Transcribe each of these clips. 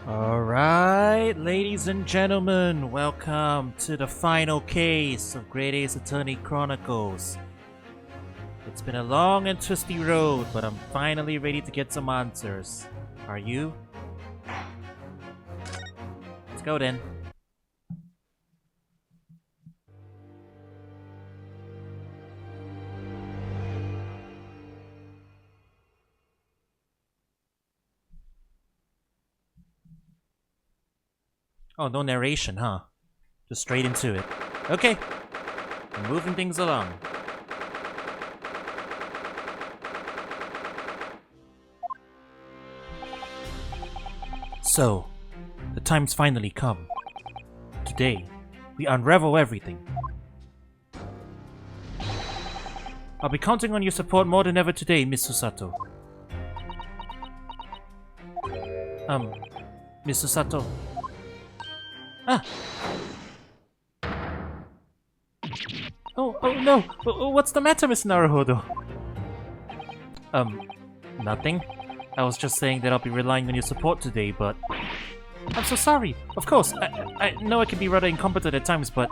Alright, ladies and gentlemen, welcome to the final case of Grade A's Attorney Chronicles. It's been a long and twisty road, but I'm finally ready to get some answers. Are you? Let's go then. Oh, no narration, huh? Just straight into it. Okay, I'm moving things along. So, the time's finally come. Today, we unravel everything. I'll be counting on your support more than ever today, Miss Susato. Miss Susato. Ah! Oh no! What's the matter, Miss Naruhodo? Nothing. I was just saying that I'll be relying on your support today, but... I'm so sorry! Of course, I know I can be rather incompetent at times, but...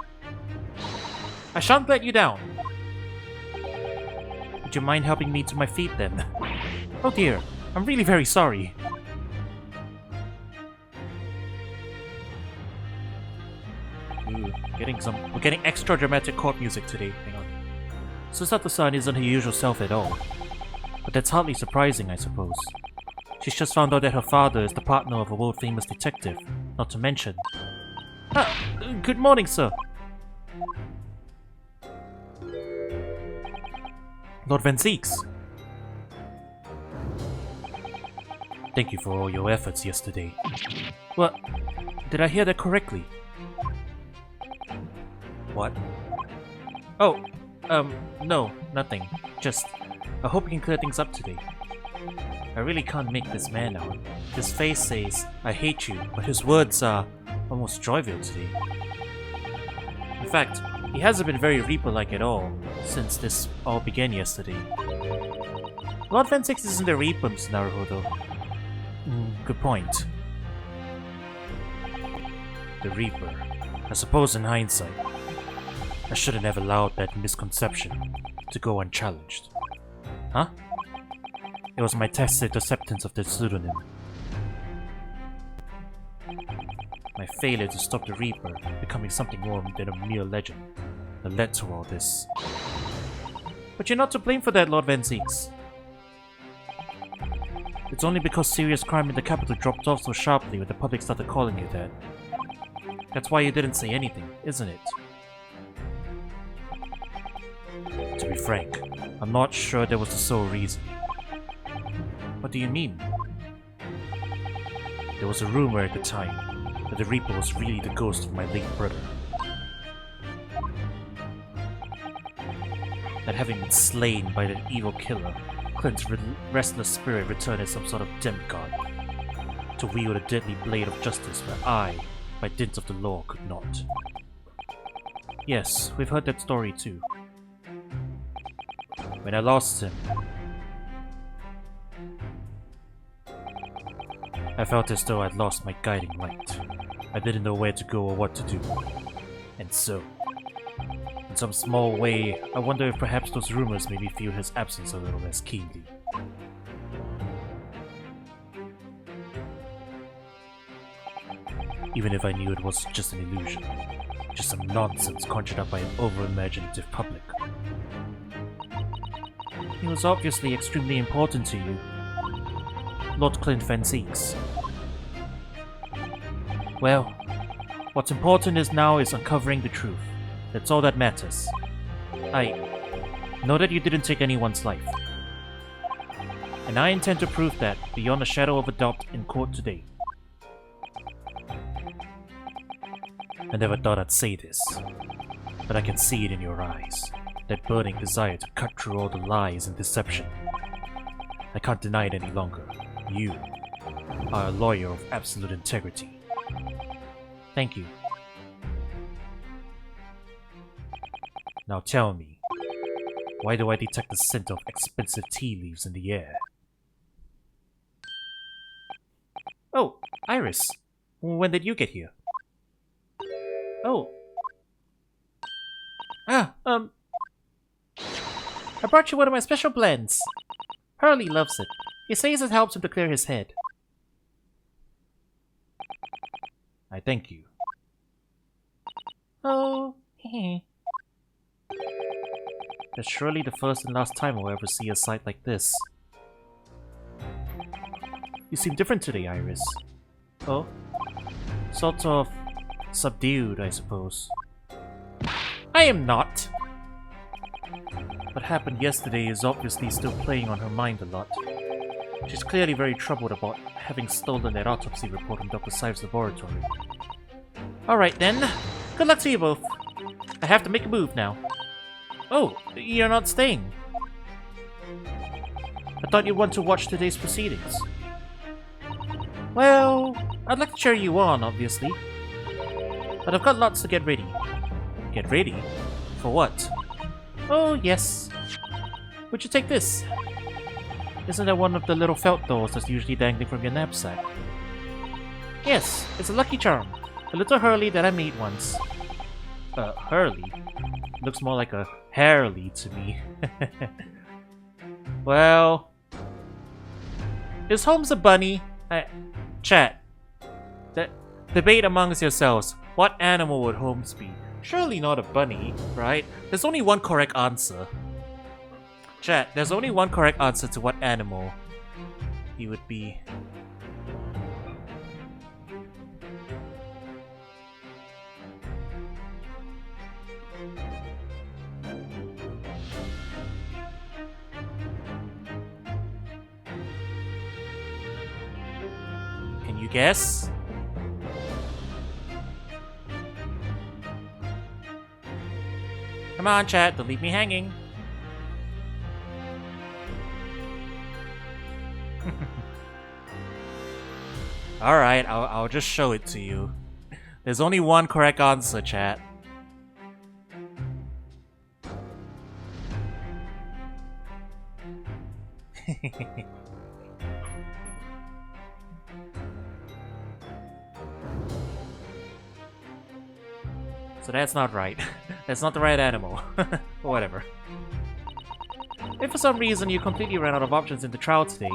I shan't let you down! Would you mind helping me to my feet, then? Oh dear, I'm really very sorry. Ooh, we're getting extra dramatic court music today. Hang on. Susato-san isn't her usual self at all. But that's hardly surprising, I suppose. She's just found out that her father is the partner of a world-famous detective, not to mention... good morning, sir. Lord Van Zeeks. Thank you for all your efforts yesterday. What? Did I hear that correctly? What? Oh, no, nothing. Just, I hope we can clear things up today. I really can't make this man out. His face says, I hate you, but his words are almost jovial today. In fact, he hasn't been very Reaper-like at all, since this all began yesterday. Lord Van Six isn't a Reaper, Mr. Naruhodo. Good point. The Reaper. I suppose in hindsight, I shouldn't have allowed that misconception to go unchallenged. Huh? It was my tacit acceptance of the pseudonym. My failure to stop the Reaper becoming something more than a mere legend that led to all this. But you're not to blame for that, Lord Van Zeeks. It's only because serious crime in the capital dropped off so sharply when the public started calling you that. That's why you didn't say anything, isn't it? To be frank, I'm not sure that was the sole reason. What do you mean? There was a rumor at the time that the Reaper was really the ghost of my late brother. That having been slain by that evil killer, Clint's restless spirit returned as some sort of demigod, to wield a deadly blade of justice where I, by dint of the law, could not. Yes, we've heard that story too. When I lost him, I felt as though I'd lost my guiding light. I didn't know where to go or what to do. And so, in some small way, I wonder if perhaps those rumors made me feel his absence a little less keenly. Even if I knew it was just an illusion. Just some nonsense conjured up by an over-imaginative public. He was obviously extremely important to you. Lord Clint Van Zeeks. Well, what's important now is uncovering the truth. That's all that matters. I know that you didn't take anyone's life. And I intend to prove that beyond a shadow of a doubt in court today. I never thought I'd say this, but I can see it in your eyes. That burning desire to cut through all the lies and deception. I can't deny it any longer. You are a lawyer of absolute integrity. Thank you. Now tell me, why do I detect the scent of expensive tea leaves in the air? Oh, Iris, When did you get here? Oh. I brought you one of my special blends. Hurley loves it. He says it helps him to clear his head. I thank you. Oh, hehe. That's surely the first and last time I'll ever see a sight like this. You seem different today, Iris. Oh? Sort of subdued, I suppose. I am not! What happened yesterday is obviously still playing on her mind a lot. She's clearly very troubled about having stolen that autopsy report from Dr. Syve's laboratory. Alright then. Good luck to you both. I have to make a move now. Oh, you're not staying. I thought you'd want to watch today's proceedings. Well, I'd like to cheer you on, obviously. But I've got lots to get ready. Get ready? For what? Oh, yes. Would you take this? Isn't that one of the little felt dolls that's usually dangling from your knapsack? Yes, it's a lucky charm. A little Hurley that I made once. Hurley? Looks more like a Hairley to me. Well... Is Holmes a bunny? Chat. Debate amongst yourselves. What animal would Holmes be? Surely not a bunny, right? There's only one correct answer. Chat, there's only one correct answer to what animal he would be. Can you guess? Come on, chat, don't leave me hanging. Alright, I'll just show it to you. There's only one correct answer, chat. So that's not right. That's not the right animal. Whatever. If for some reason you completely ran out of options in the trial today,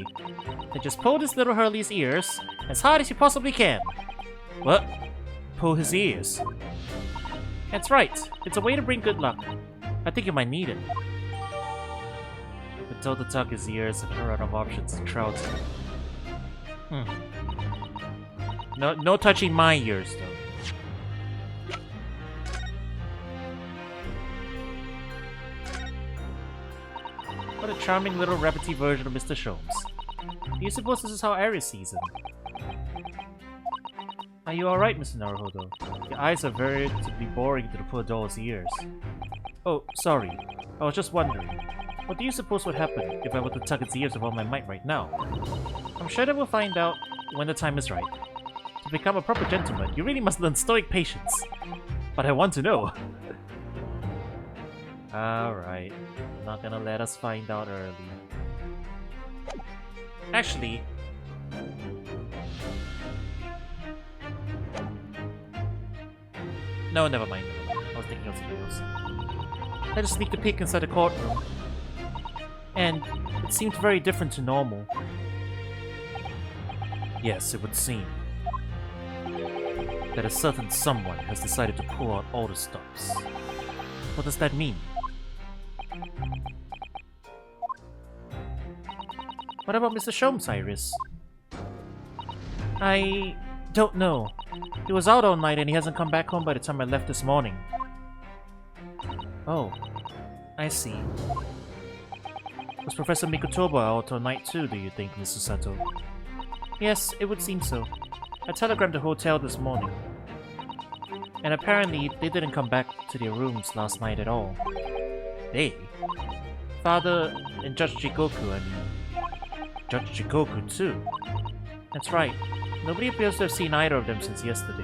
then just pull this little Hurley's ears as hard as you possibly can. What? Pull his ears? That's right. It's a way to bring good luck. I think you might need it. But told to tuck his ears and run out of options in the trial today. No touching my ears though. What a charming little rabbity version of Mr. Sholmes. Do you suppose this is how Iris sees him? Are you alright, Mr. Naruhodo? Your eyes are veritably boring to the poor doll's ears. Oh, sorry. I was just wondering. What do you suppose would happen if I were to tug its ears with all my might right now? I'm sure that we'll find out when the time is right. To become a proper gentleman, you really must learn stoic patience. But I want to know. Alright. Not gonna let us find out early. Actually... No, never mind. I was thinking of something else. I just sneaked a peek inside the courtroom. And it seemed very different to normal. Yes, it would seem that a certain someone has decided to pull out all the stops. What does that mean? What about Mr. Sholmes, Iris? I don't know. He was out all night and he hasn't come back home by the time I left this morning. Oh, I see. Was Professor Mikotoba out all night too, do you think, Mr. Sato? Yes, it would seem so. I telegrammed the hotel this morning. And apparently, they didn't come back to their rooms last night at all. They? Father and Judge Jigoku, I mean. Judge Jigoku, too. That's right. Nobody appears to have seen either of them since yesterday.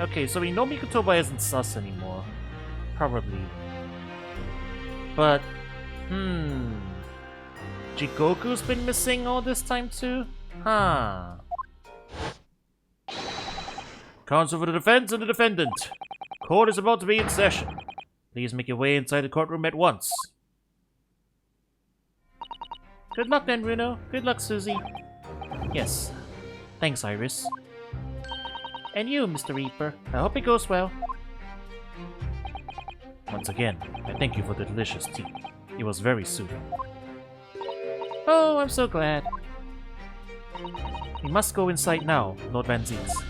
Okay, so we know Mikotoba isn't sus anymore. Probably. But, Jigoku's been missing all this time too? Huh. Counsel for the defense and the defendant. Court is about to be in session. Please make your way inside the courtroom at once. Good luck then, Runo. Good luck, Susie. Yes. Thanks, Iris. And you, Mr. Reaper. I hope it goes well. Once again, I thank you for the delicious tea. It was very soothing. Oh, I'm so glad. We must go inside now, Lord Van Zieks.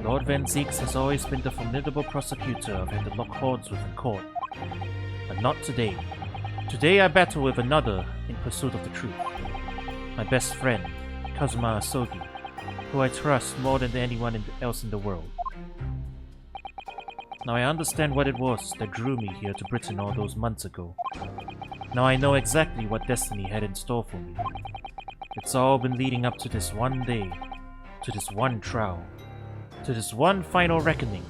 Lord Van Zieks has always been the formidable prosecutor I've had to lock horns with in court. But not today. Today I battle with another in pursuit of the truth. My best friend, Kazuma Asogi, who I trust more than anyone else in the world. Now I understand what it was that drew me here to Britain all those months ago. Now I know exactly what destiny had in store for me. It's all been leading up to this one day, to this one trial, to this one final reckoning.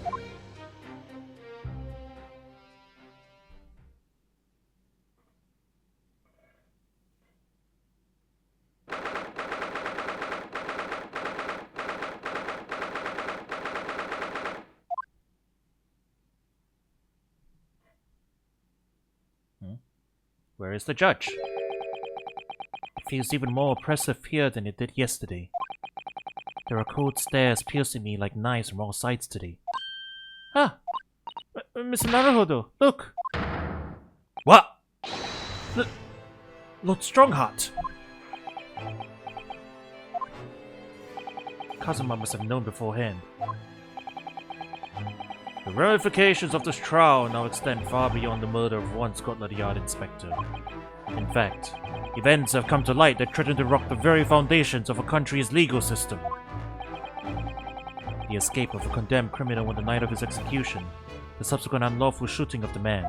Where is the judge? It feels even more oppressive here than it did yesterday. There are cold stares piercing me like knives from all sides today. Ah! Mr. Naruhodo, look! What? Lord Strongheart! Kazuma must have known beforehand. The ramifications of this trial now extend far beyond the murder of one Scotland Yard inspector. In fact, events have come to light that threaten to rock the very foundations of a country's legal system. The escape of a condemned criminal on the night of his execution, the subsequent unlawful shooting of the man,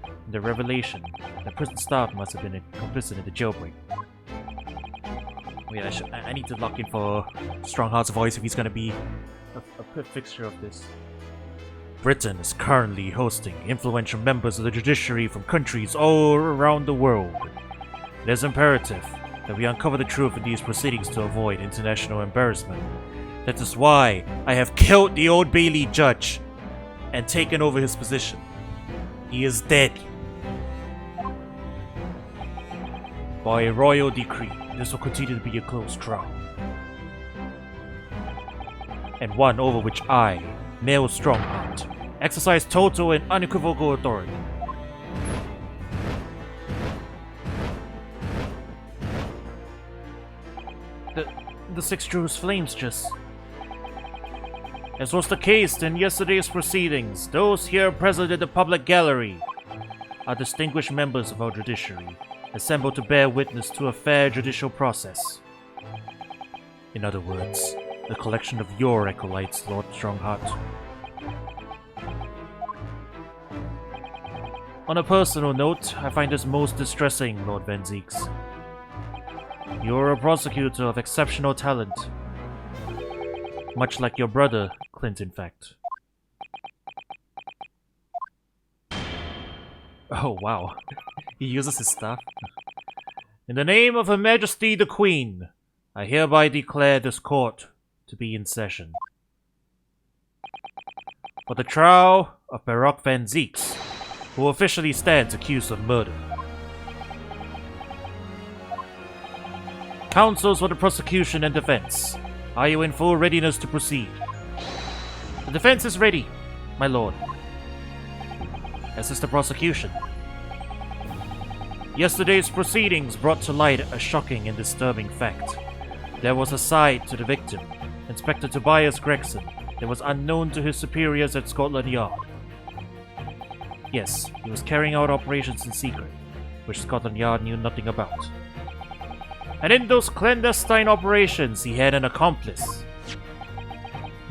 and the revelation that prison staff must have been complicit in the jailbreak. Wait, I need to lock in for Strongheart's voice if he's going to be a fixture of this. Britain is currently hosting influential members of the judiciary from countries all around the world. It is imperative that we uncover the truth in these proceedings to avoid international embarrassment. That is why I have killed the Old Bailey judge and taken over his position. He is dead. By a royal decree, this will continue to be a closed trial. And one over which I, Male Strongheart, exercise total and unequivocal authority. The six Jews flames just. As was the case in yesterday's proceedings, those here present at the public gallery are distinguished members of our judiciary, assembled to bear witness to a fair judicial process. In other words, a collection of your acolytes, Lord Strongheart. On a personal note, I find this most distressing, Lord Van Zieks. You're a prosecutor of exceptional talent. Much like your brother, Clint, in fact. Oh, wow. He uses his staff. In the name of Her Majesty the Queen, I hereby declare this court to be in session. For the trial of Baroque Van Zieks, who officially stands accused of murder. Counsels for the prosecution and defense, are you in full readiness to proceed? The defense is ready, my lord. As is the prosecution. Yesterday's proceedings brought to light a shocking and disturbing fact. There was a side to the victim, Inspector Tobias Gregson, that was unknown to his superiors at Scotland Yard. Yes, he was carrying out operations in secret, which Scotland Yard knew nothing about. And in those clandestine operations, he had an accomplice,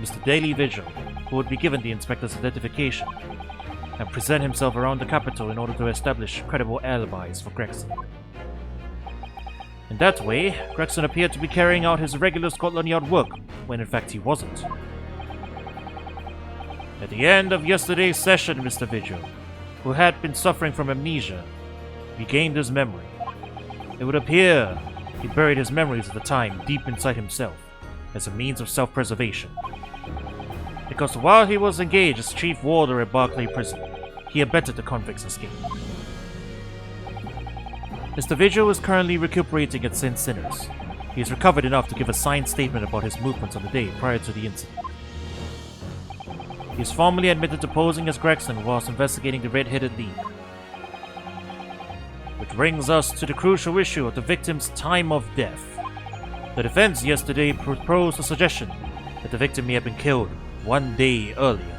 Mr. Daily Vigil, who would be given the inspector's identification and present himself around the capital in order to establish credible alibis for Gregson. In that way, Gregson appeared to be carrying out his regular Scotland Yard work, when in fact he wasn't. At the end of yesterday's session, Mr. Vigil, who had been suffering from amnesia, regained his memory. It would appear he buried his memories at the time deep inside himself as a means of self-preservation. Because while he was engaged as chief warder at Barclay Prison, he abetted the convict's escape. Mr. Vigil is currently recuperating at St. Sinners. He has recovered enough to give a signed statement about his movements on the day prior to the incident. He has formally admitted to posing as Gregson whilst investigating the Red-Headed League. Which brings us to the crucial issue of the victim's time of death. The defense yesterday proposed a suggestion that the victim may have been killed 1 day earlier.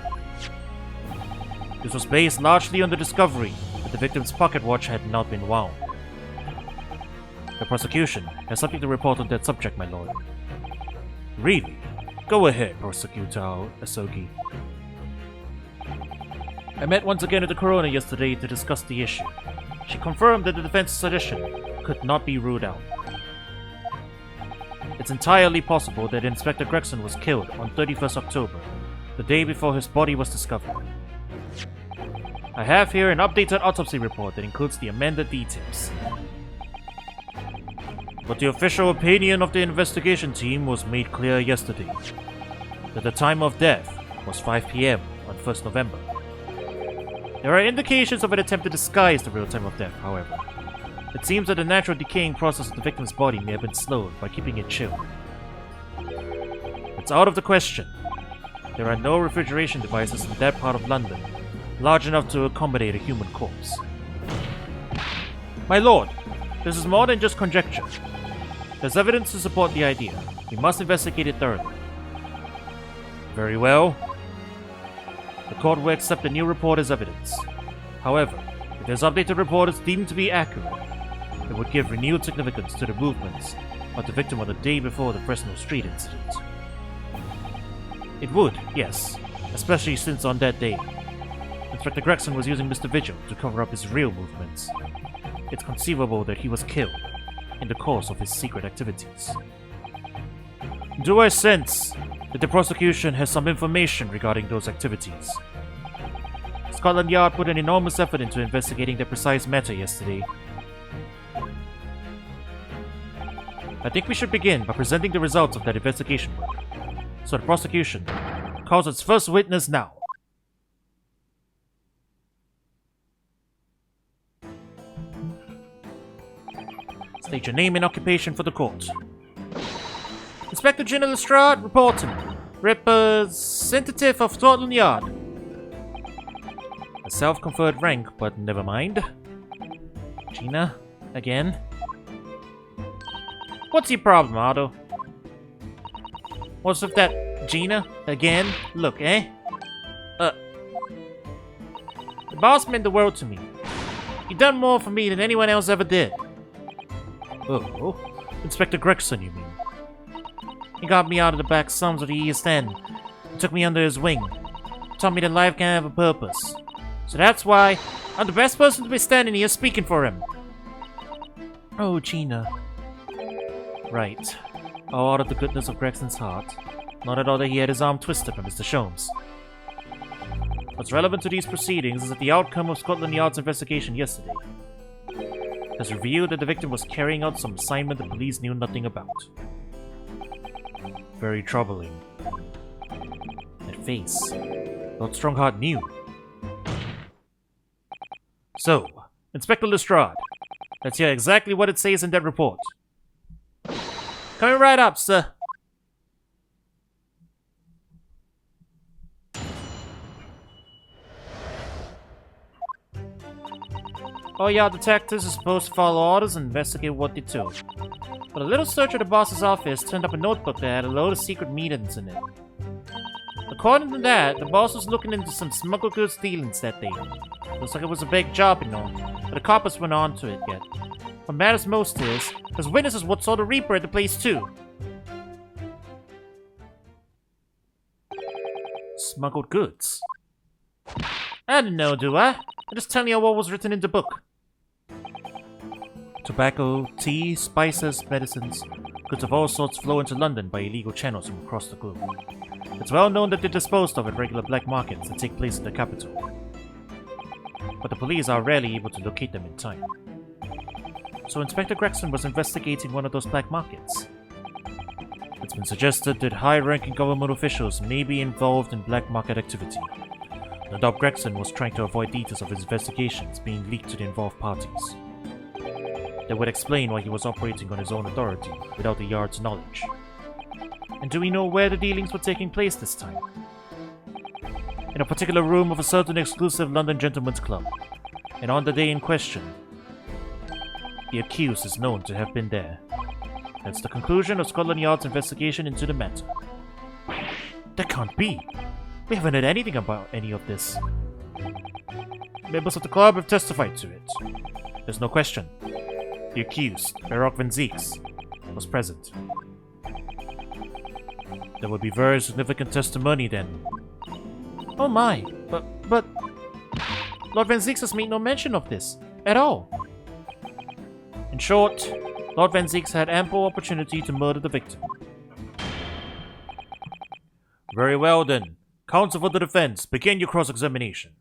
This was based largely on the discovery that the victim's pocket watch had not been wound. The prosecution has something to report on that subject, my lord. Really? Go ahead, Prosecutor Asogi. I met once again with the coroner yesterday to discuss the issue. She confirmed that the defense's suggestion could not be ruled out. It's entirely possible that Inspector Gregson was killed on 31st October, the day before his body was discovered. I have here an updated autopsy report that includes the amended details. But the official opinion of the investigation team was made clear yesterday, that the time of death was 5 p.m. on 1st November. There are indications of an attempt to disguise the real time of death, however. It seems that the natural decaying process of the victim's body may have been slowed by keeping it chilled. It's out of the question. There are no refrigeration devices in that part of London large enough to accommodate a human corpse. My lord, this is more than just conjecture. There's evidence to support the idea. We must investigate it thoroughly. Very well. The court will accept the new report as evidence. However, if this updated report is deemed to be accurate, it would give renewed significance to the movements of the victim on the day before the Fresno Street incident. It would, yes, especially since on that day, Inspector Gregson was using Mr. Vigil to cover up his real movements. It's conceivable that he was killed in the course of his secret activities. Do I sense that the prosecution has some information regarding those activities? Scotland Yard put an enormous effort into investigating the precise matter yesterday. I think we should begin by presenting the results of that investigation work. So the prosecution calls its first witness now. State your name and occupation for the court. Inspector General Lestrade reporting. Representative of Scotland Yard. A self-conferred rank, but never mind. Gina, again. What's your problem, Otto? What's with that Gina, again? Look, eh? The boss meant the world to me. He done more for me than anyone else ever did. Oh, Inspector Gregson, you mean? He got me out of the back slums of the East End and took me under his wing. Taught me that life can have a purpose. So that's why I'm the best person to be standing here speaking for him. Oh, Gina. Right. All out of the goodness of Gregson's heart. Not at all that he had his arm twisted by Mr. Sholmes. What's relevant to these proceedings is that the outcome of Scotland Yard's investigation yesterday has revealed that the victim was carrying out some assignment the police knew nothing about. Very troubling. That face. Lord Strongheart knew. So, Inspector Lestrade, let's hear exactly what it says in that report. Coming right up, sir. All y'all detectives are supposed to follow orders and investigate what they do. But a little search of the boss's office turned up a notebook that had a load of secret meetings in it. According to that, the boss was looking into some smuggled goods dealings that day. Looks like it was a big job, you know, but the coppers weren't on to it yet. What matters most is, there's witnesses what saw the Reaper at the place too. Smuggled goods? I don't know, do I? I'm just telling you what was written in the book. Tobacco, tea, spices, medicines, goods of all sorts flow into London by illegal channels from across the globe. It's well known that they're disposed of at regular black markets that take place in the capital. But the police are rarely able to locate them in time. So Inspector Gregson was investigating one of those black markets. It's been suggested that high-ranking government officials may be involved in black market activity. No doubt Gregson was trying to avoid details of his investigations being leaked to the involved parties. That would explain why he was operating on his own authority without the Yard's knowledge. And do we know where the dealings were taking place this time? In a particular room of a certain exclusive London gentleman's club, and on the day in question, the accused is known to have been there. That's the conclusion of Scotland Yard's investigation into the matter. That can't be! We haven't heard anything about any of this. Members of the club have testified to it. There's no question. The accused, Baroque Van Zieks, was present. That would be very significant testimony then. Oh my, but... Lord Van Zieks has made no mention of this, at all. In short, Lord Van Zieks had ample opportunity to murder the victim. Very well then. Counsel for the defense, begin your cross-examination.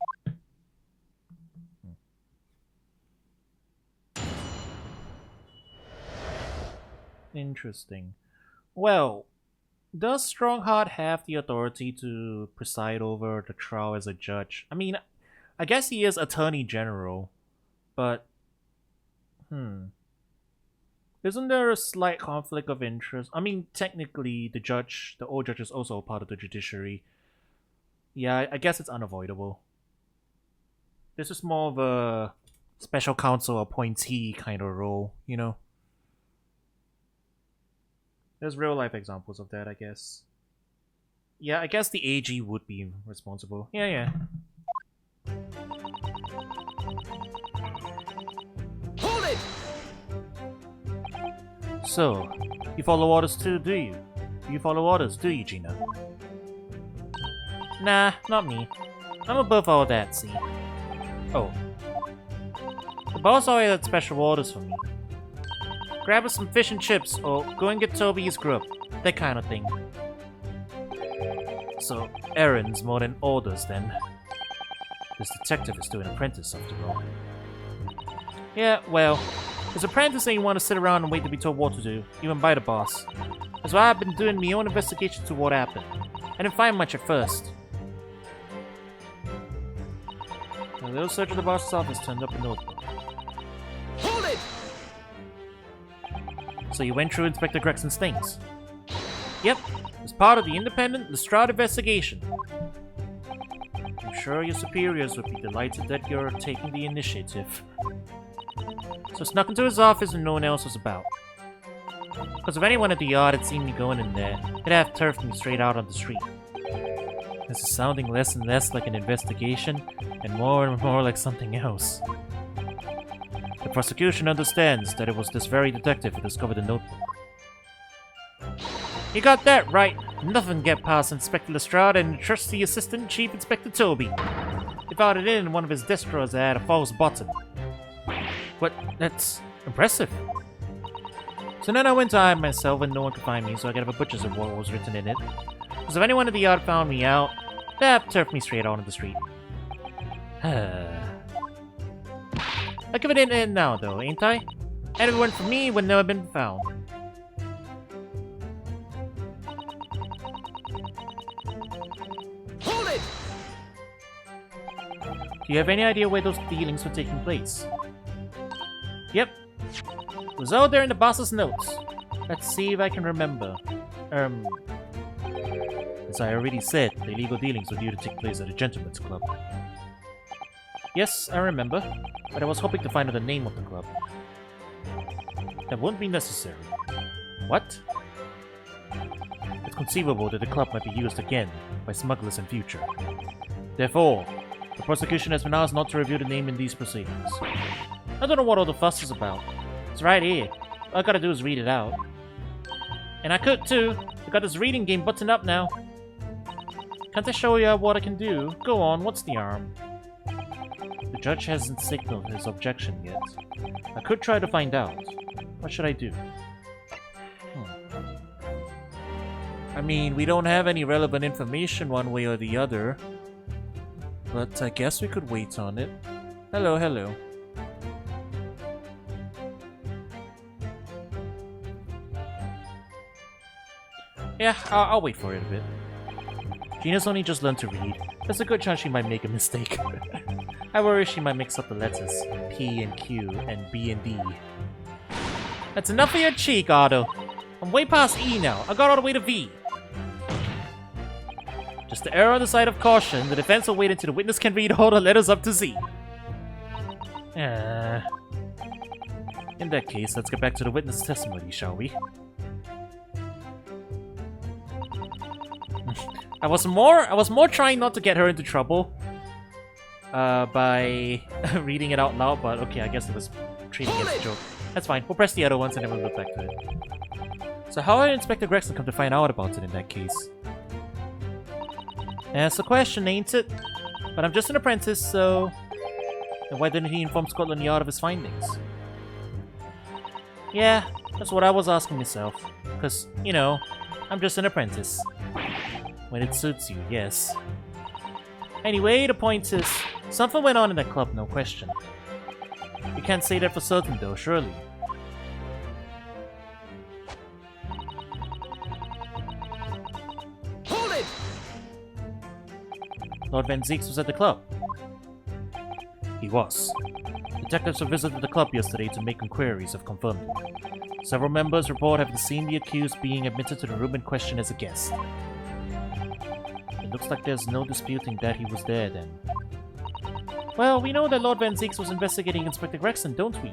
Interesting. Well, does Strongheart have the authority to preside over the trial as a judge? I mean, I guess he is Attorney General, but... Isn't there a slight conflict of interest? I mean, technically, the old judge is also a part of the judiciary. Yeah, I guess it's unavoidable. This is more of a special counsel appointee kind of role, you know? There's real-life examples of that, I guess. Yeah, I guess the AG would be responsible. Yeah. Hold it! So, you follow orders too, do you? You follow orders, do you, Gina? Nah, not me. I'm above all that, see? Oh. The boss always had special orders for me. Grab us some fish and chips, or go and get Toby's grub. That kind of thing. So, errands more than orders, then. This detective is still an apprentice, after all. Yeah, well, his apprentice ain't want to sit around and wait to be told what to do, even by the boss. That's why I've been doing my own investigation to what happened. I didn't find much at first. A little search of the boss's office turned up a notebook. Hold it! So you went through Inspector Gregson's things? Yep, as part of the independent Lestrade investigation. I'm sure your superiors would be delighted that you're taking the initiative. So I snuck into his office when no one else was about. Because if anyone at the yard had seen me going in there, they'd have turfed me straight out on the street. This is sounding less and less like an investigation, and more like something else. The prosecution understands that it was this very detective who discovered the notebook. You got that right. Nothing get past Inspector Lestrade and trusty assistant Chief Inspector Toby. They found it in one of his desk drawers that had a false button. What? That's impressive. So then I went to hide myself and no one could find me, so I could have a butcher's of what was written in it. Because if anyone at the yard found me out, they'd have turfed me straight out on the street. I'll give it in now, though, ain't I? And if it weren't for me, would never been found. Hold it! Do you have any idea where those dealings were taking place? Yep. It was out there in the boss's notes. Let's see if I can remember. As I already said, the illegal dealings were due to take place at a gentleman's club. Yes, I remember, but I was hoping to find out the name of the club. That won't be necessary. What? It's conceivable that the club might be used again by smugglers in future. Therefore, the prosecution has been asked not to review the name in these proceedings. I don't know what all the fuss is about. It's right here. All I gotta do is read it out. And I could too. I got this reading game buttoned up now. Can't I show you what I can do? Go on, what's the arm? The judge hasn't signaled his objection yet. I could try to find out. What should I do? I mean, we don't have any relevant information one way or the other. But I guess we could wait on it. Hello, hello. Yeah, I'll wait for it a bit. Gina's only just learned to read. There's a good chance she might make a mistake. I worry she might mix up the letters P and Q and B and D. That's enough of your cheek, Otto. I'm way past E now. I got all the way to V. Just to err on the side of caution, the defense will wait until the witness can read all the letters up to Z. In that case, let's get back to the witness testimony, shall we? I was more trying not to get her into trouble by reading it out loud, but okay, I guess it was treating it as a joke. That's fine. We'll press the other ones and then we'll look back to it. So how did Inspector Gregson come to find out about it in that case? That's the question, ain't it? But I'm just an apprentice, so... And why didn't he inform Scotland Yard of his findings? Yeah, that's what I was asking myself. Because, you know, I'm just an apprentice. When it suits you, yes. Anyway, the point is, something went on in that club, no question. You can't say that for certain, though, surely. Hold it! Lord Van Zeeks was at the club. He was. Detectives who visited the club yesterday to make inquiries have confirmed it. Several members report having seen the accused being admitted to the room in question as a guest. It looks like there's no disputing that he was there then. Well, we know that Lord Van Zeeks was investigating Inspector Gregson, don't we?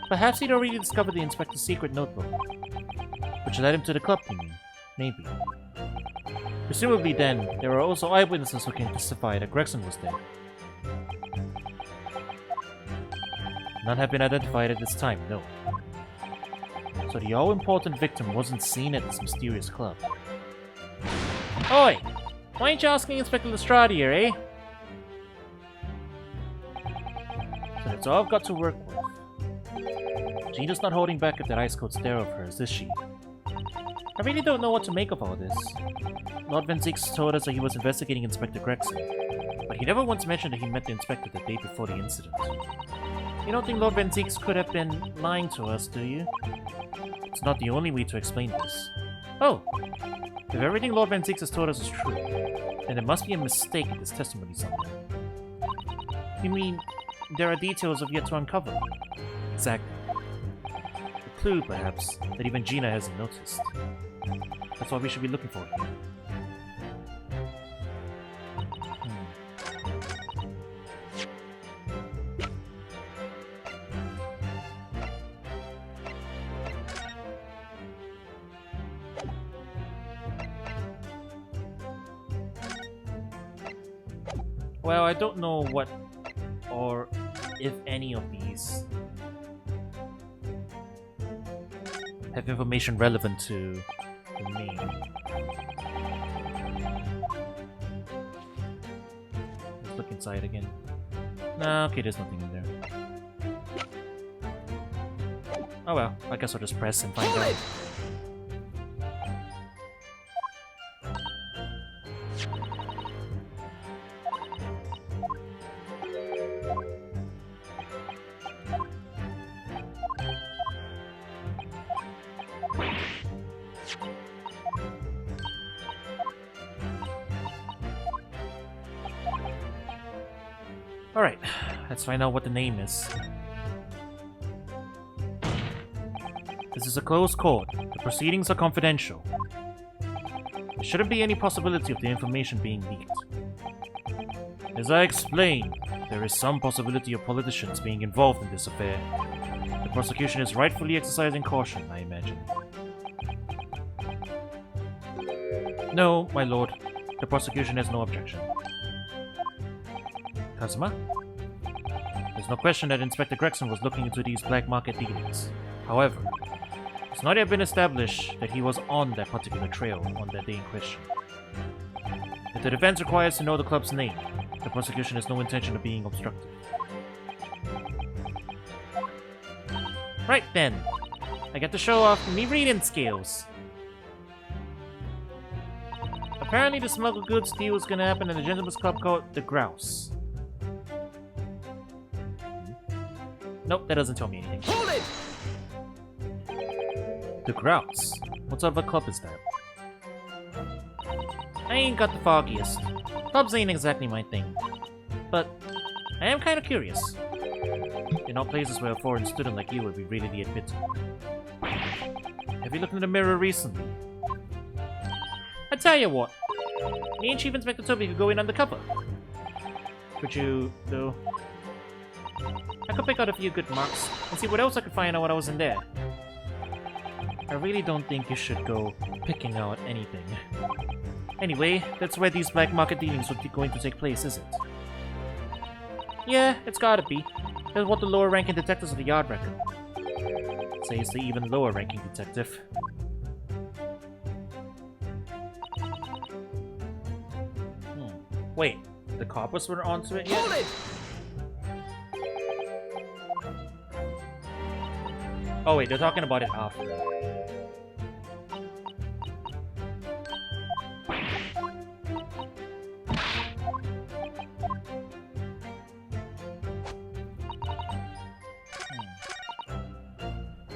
Perhaps he'd already discovered the Inspector's secret notebook. Which led him to the club, you mean? Maybe. Presumably then, there are also eyewitnesses who can testify that Gregson was there. None have been identified at this time, no. So the all-important victim wasn't seen at this mysterious club. Oi! Why ain't you asking Inspector Lestrade here, eh? So that's all I've got to work with. Gina's not holding back at that ice cold stare of hers, is she? I really don't know what to make of all this. Lord Van Zeeks told us that he was investigating Inspector Gregson, but he never once mentioned that he met the Inspector the day before the incident. You don't think Lord Van Zeeks could have been lying to us, do you? It's not the only way to explain this. Oh! If everything Lord Van Zeeks has told us is true, then there must be a mistake in this testimony somewhere. You mean, there are details we've yet to uncover? Exactly. A clue, perhaps, that even Gina hasn't noticed. That's what we should be looking for here. Well, I don't know what or if any of these have information relevant to me. Let's look inside again. Nah, okay, there's nothing in there. Oh well, I guess I'll just press and find out. Alright, let's find out what the name is. This is a closed court. The proceedings are confidential. There shouldn't be any possibility of the information being leaked. As I explained, there is some possibility of politicians being involved in this affair. The prosecution is rightfully exercising caution, I imagine. No, my lord. The prosecution has no objection. Kazuma? There's no question that Inspector Gregson was looking into these black market dealings. However, it's not yet been established that he was on that particular trail on that day in question. If the defense requires to know the club's name, The prosecution has no intention of being obstructive. Right then, I get to show off me reading skills. Apparently the smuggled goods deal is gonna happen in a gentleman's club called the Grouse. Nope, that doesn't tell me anything. Hold it! The Grouse? What sort of a club is that? I ain't got the foggiest. Clubs ain't exactly my thing. But I am kinda curious. They're not places where a foreign student like you would be readily admitted. Have you looked in the mirror recently? I tell you what. Me and Chief Inspector Toby could go in undercover. Could you, though? I could pick out a few good marks and see what else I could find out when I was in there. I really don't think you should go picking out anything. Anyway, that's where these black market dealings would be going to take place, is it? Yeah, it's gotta be. That's what the lower-ranking detectives of the yard reckon. Says the even lower-ranking detective. Wait, the coppers were onto it yet? Hold it! Oh wait, they're talking about it after.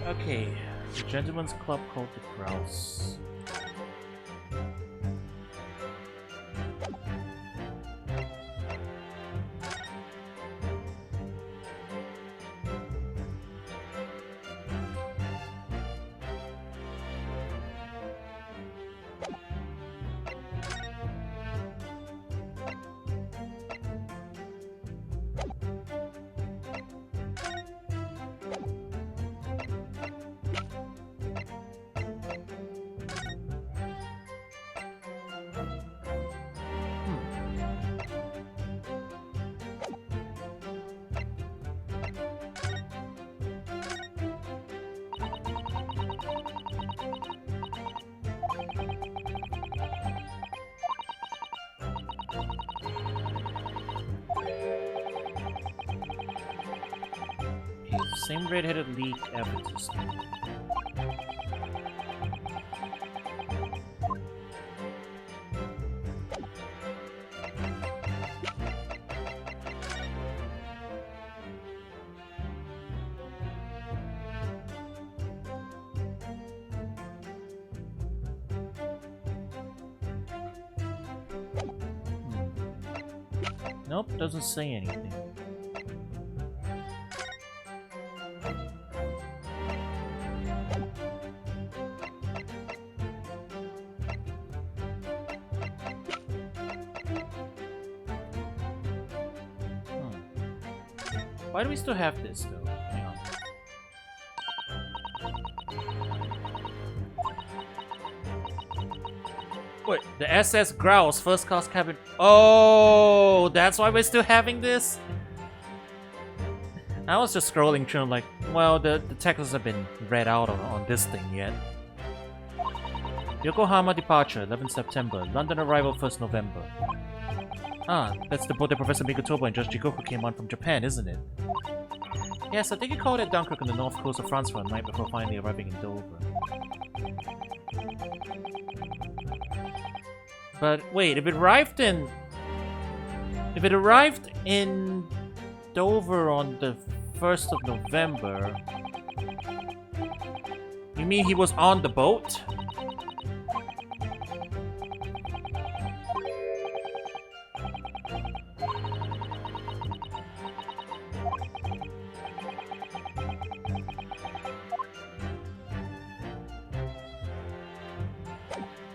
Okay, the gentleman's club called the Grouse. Same red-headed leak advertisement. Nope, doesn't say anything. Why do we still have this, though? Hang on. Wait, the SS Grouse first class cabin. Oh, that's why we're still having this? I was just scrolling through, like, well, the texts have been read out on this thing yet. Yokohama departure, 11 September. London arrival, 1st November. Ah, that's the boat that Professor Mikotoba and Judge Jikoku came on from Japan, isn't it? Yes, I think he called at Dunkirk on the north coast of France for a night before finally arriving in Dover. But wait, if it arrived in Dover on the 1st of November, you mean he was on the boat?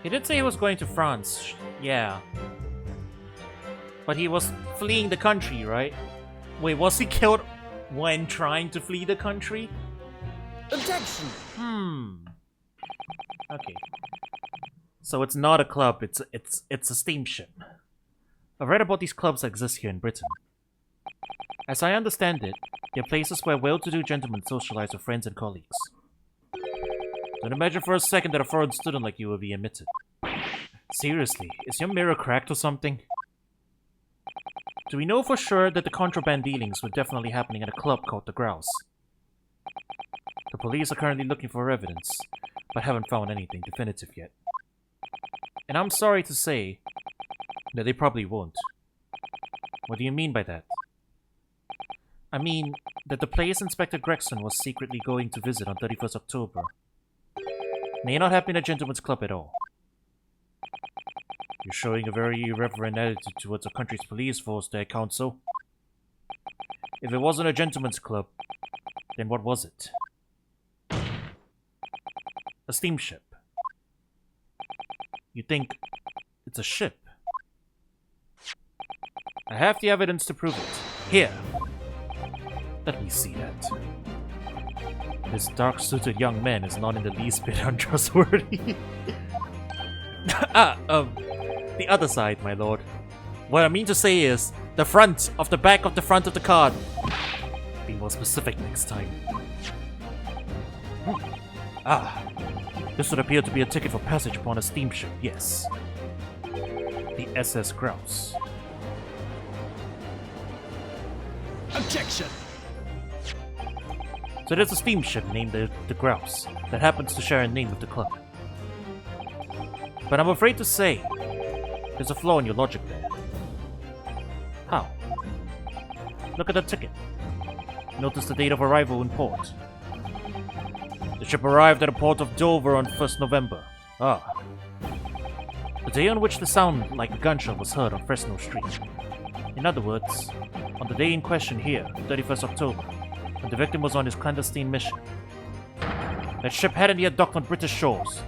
He did say he was going to France, yeah. But he was fleeing the country, right? Wait, was he killed when trying to flee the country? Objection! Okay. So it's not a club, it's a steamship. I've read about these clubs that exist here in Britain. As I understand it, they're places where well-to-do gentlemen socialize with friends and colleagues. Don't imagine for a second that a foreign student like you will be admitted. Seriously, is your mirror cracked or something? Do we know for sure that the contraband dealings were definitely happening at a club called the Grouse? The police are currently looking for evidence, but haven't found anything definitive yet. And I'm sorry to say that they probably won't. What do you mean by that? I mean that the place Inspector Gregson was secretly going to visit on 31st October may not have been a gentleman's club at all. You're showing a very irreverent attitude towards the country's police force there, Counsel. If it wasn't a gentleman's club, then what was it? A steamship. You think it's a ship? I have the evidence to prove it. Here. Let me see that. This dark-suited young man is not in the least bit untrustworthy. The other side, my lord. What I mean to say is, the front of the back of the front of the card. Be more specific next time. This would appear to be a ticket for passage upon a steamship, yes. The SS Grouse. Objection! So there's a steamship named the Grouse that happens to share a name with the club. But I'm afraid to say, there's a flaw in your logic there. How? Look at the ticket. Notice the date of arrival in port. The ship arrived at the port of Dover on 1st November. The day on which the sound like a gunshot was heard on Fresno Street. In other words, on the day in question here, 31st October, when the victim was on his clandestine mission. That ship hadn't yet docked on British shores.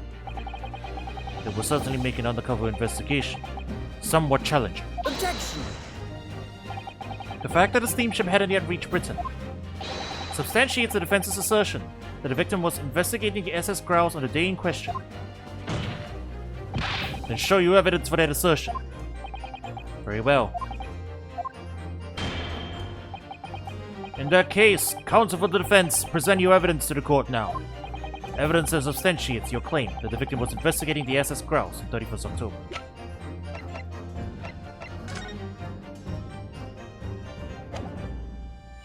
It was certainly making an undercover investigation, somewhat challenging. Objection! The fact that the steamship hadn't yet reached Britain substantiates the defense's assertion that the victim was investigating the SS Grouse on the day in question. Then show you evidence for that assertion. Very well. In that case, counsel for the defense, present your evidence to the court now. Evidence that substantiates your claim that the victim was investigating the SS Grouse on 31st October.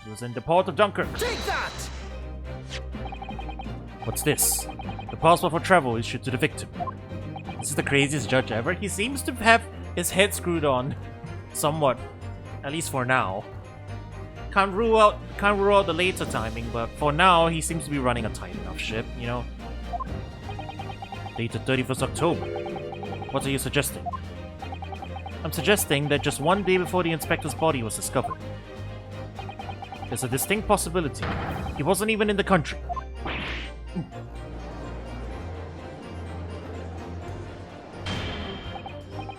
It was in the port of Dunkirk. Take that! What's this? The passport for travel issued to the victim. This is the craziest judge ever. He seems to have his head screwed on. Somewhat. At least for now. Can't rule out the later timing, but for now he seems to be running a tight enough ship, you know. Dated 31st October. What are you suggesting? I'm suggesting that just one day before the inspector's body was discovered. There's a distinct possibility he wasn't even in the country.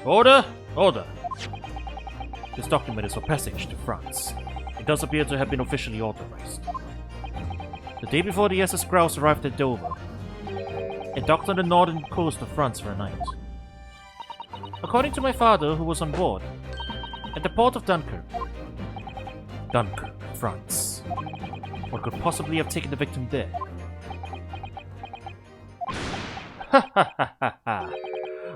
Order! Order! This document is for passage to France. It does appear to have been officially authorized. The day before the SS Grouse arrived at Dover, it docked on the northern coast of France for a night. According to my father, who was on board, at the port of Dunkirk. Dunkirk, France. What could possibly have taken the victim there? Ha ha ha ha ha!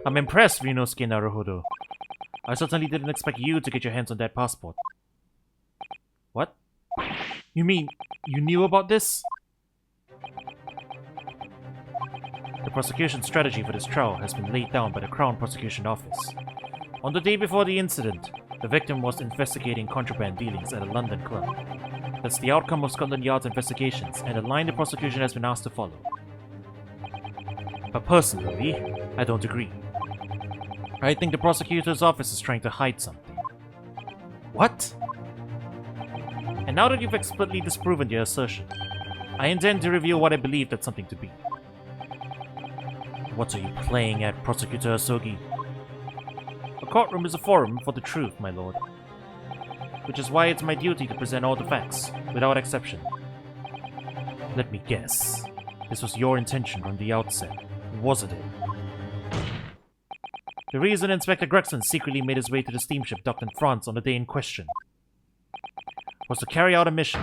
I'm impressed, Ryunosuke Naruhodo. I certainly didn't expect you to get your hands on that passport. What? You mean you knew about this? The prosecution strategy for this trial has been laid down by the Crown Prosecution Office. On the day before the incident, the victim was investigating contraband dealings at a London club. That's the outcome of Scotland Yard's investigations, and the line the prosecution has been asked to follow. But personally, I don't agree. I think the prosecutor's office is trying to hide something. What? And now that you've explicitly disproven your assertion, I intend to reveal what I believe that something to be. What are you playing at, Prosecutor Asogi? A courtroom is a forum for the truth, my lord. Which is why it's my duty to present all the facts, without exception. Let me guess. This was your intention from the outset, wasn't it? The reason Inspector Gregson secretly made his way to the steamship docked in France on the day in question was to carry out a mission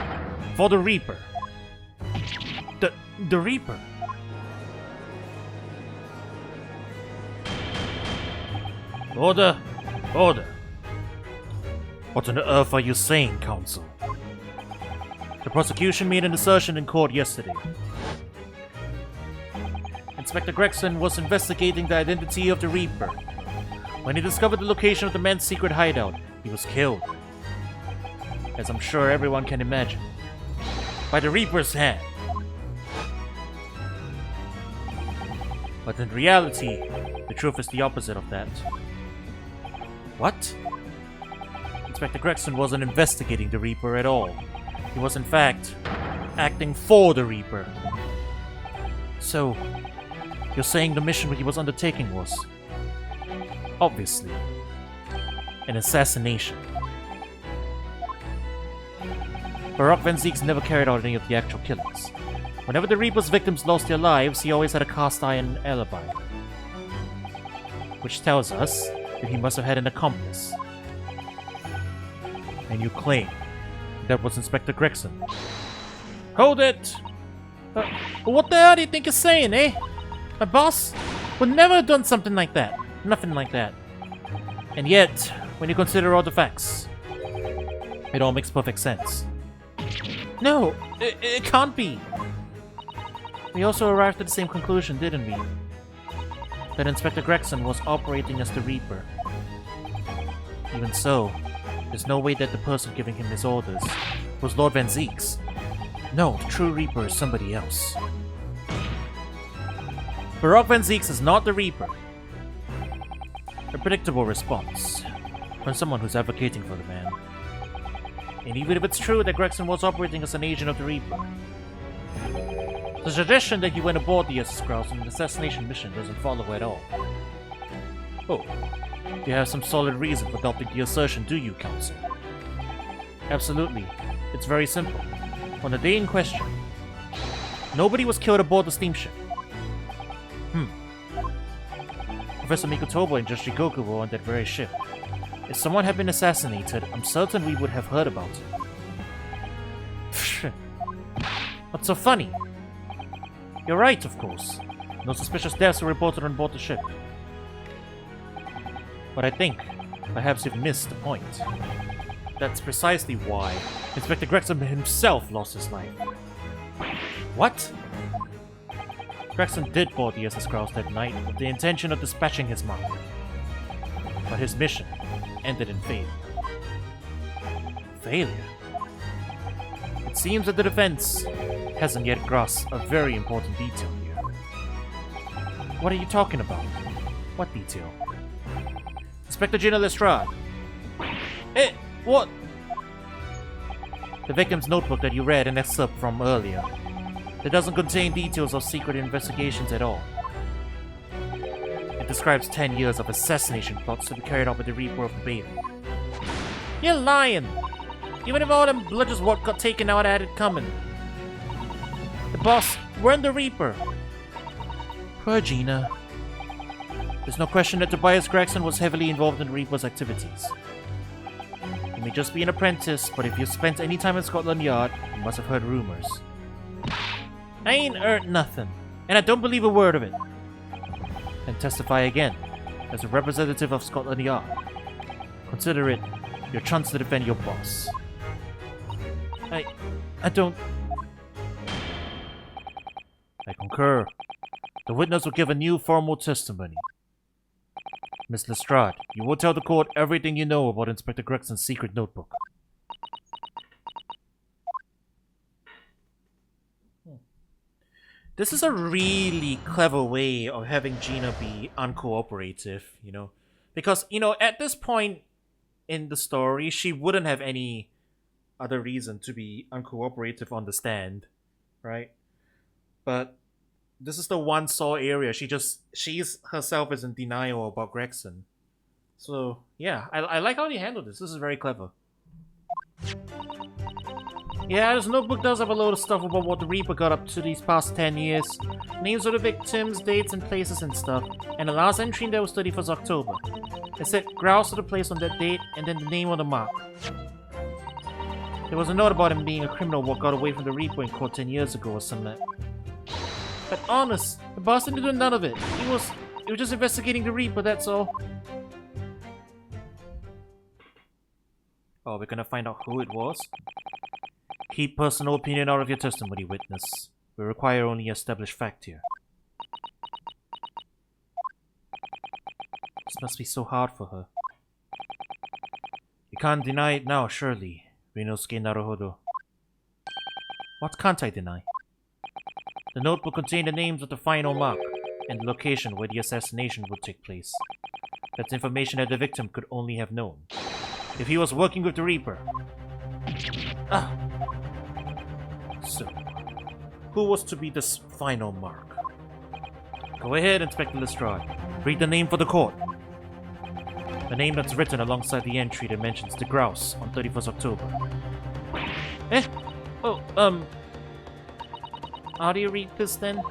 for the Reaper. The Reaper? Order! Order! What on earth are you saying, Counsel? The prosecution made an assertion in court yesterday. Inspector Gregson was investigating the identity of the Reaper. When he discovered the location of the man's secret hideout, he was killed. As I'm sure everyone can imagine. By the Reaper's hand. But in reality, the truth is the opposite of that. What? Inspector Gregson wasn't investigating the Reaper at all. He was in fact acting for the Reaper. So, you're saying the mission he was undertaking was, obviously, an assassination. Barak Van Zieks never carried out any of the actual killings. Whenever the Reaper's victims lost their lives, he always had a cast-iron alibi. Which tells us that he must have had an accomplice. And you claim that was Inspector Gregson. Hold it! What the hell do you think you're saying, eh? My boss would never have done something like that. Nothing like that. And yet, when you consider all the facts, it all makes perfect sense. No, it can't be. We also arrived at the same conclusion, didn't we? That Inspector Gregson was operating as the Reaper. Even so, there's no way that the person giving him his orders was Lord Van Zieks. No, the true Reaper is somebody else. Barak Van Zieks is not the Reaper. A predictable response from someone who's advocating for the man. And even if it's true that Gregson was operating as an agent of the Reaper, the suggestion that he went aboard the SS Grouse on an assassination mission doesn't follow at all. Oh, you have some solid reason for adopting the assertion, do you, Counsel? Absolutely. It's very simple. On the day in question, nobody was killed aboard the steamship. Professor Mikotobo and Judge Jigoku were on that very ship. If someone had been assassinated, I'm certain we would have heard about it. What's so funny? You're right, of course. No suspicious deaths were reported on board the ship. But I think, perhaps you've missed the point. That's precisely why Inspector Gregson himself lost his life. What? Gregson did board the SS Grouse that night with the intention of dispatching his mark. But his mission ended in failure. Failure? It seems that the defense hasn't yet grasped a very important detail here. What are you talking about? What detail? Inspector Gina Lestrade. What? The victim's notebook that you read an excerpt from earlier. That doesn't contain details of secret investigations at all. It describes 10 years of assassination plots to be carried out by the Reaper of the Bailey. You're lying! Even if all them bludgers what got taken out had it coming. The boss weren't the Reaper. Poor Gina. There's no question that Tobias Gregson was heavily involved in the Reaper's activities. He may just be an apprentice, but if you spent any time in Scotland Yard, you must have heard rumors. I ain't heard nothing, and I don't believe a word of it. And testify again, as a representative of Scotland Yard. Consider it your chance to defend your boss. I don't... I concur. The witness will give a new formal testimony. Miss Lestrade, you will tell the court everything you know about Inspector Gregson's secret notebook. This is a really clever way of having Gina be uncooperative, you know? Because, you know, at this point in the story, she wouldn't have any other reason to be uncooperative on the stand, right? But this is the one sore area. She's herself is in denial about Gregson. So, yeah, I like how they handled this. This is very clever. Yeah, this notebook does have a load of stuff about what the Reaper got up to these past 10 years. Names of the victims, dates and places and stuff. And the last entry in there was 31st October. It said grouse to the place on that date and then the name on the mark. There was a note about him being a criminal what got away from the Reaper in court 10 years ago or something. But honest, the boss didn't do none of it. He was just investigating the Reaper, that's all. Oh, we're gonna find out who it was? Keep personal opinion out of your testimony, witness. We require only established fact here. This must be so hard for her. You can't deny it now, surely, Ryunosuke Naruhodo. What can't I deny? The note will contain the names of the final mark and the location where the assassination would take place. That's information that the victim could only have known if he was working with the Reaper. Ah! So, who was to be this final mark? Go ahead, Inspector Lestrade. Read the name for the court. The name that's written alongside the entry that mentions the grouse on 31st October. Eh? Oh, how do you read this then?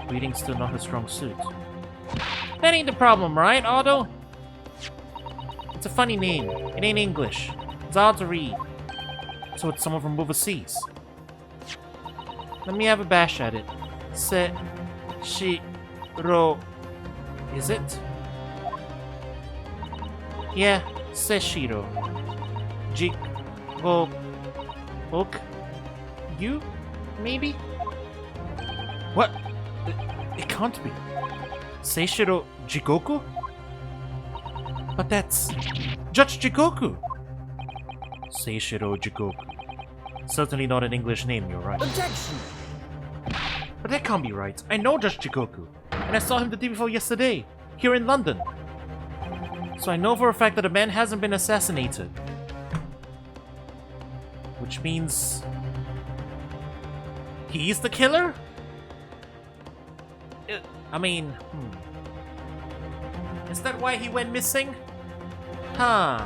Reading's still not her strong suit. That ain't the problem, right, Otto? It's a funny name. It ain't English. It's hard to read. So it's someone from overseas. Let me have a bash at it. Se-shi-ro... Is it? Yeah, Seshiro. Jik-go-ok? You? Maybe? What? It can't be. Seishiro Jigoku? But that's... Judge Jigoku! Seishiro Jigoku. Certainly not an English name, you're right. Objection! But that can't be right. I know Judge Jigoku, and I saw him the day before yesterday, here in London. So I know for a fact that the man hasn't been assassinated. Which means... he's the killer? I mean, Is that why he went missing? Huh.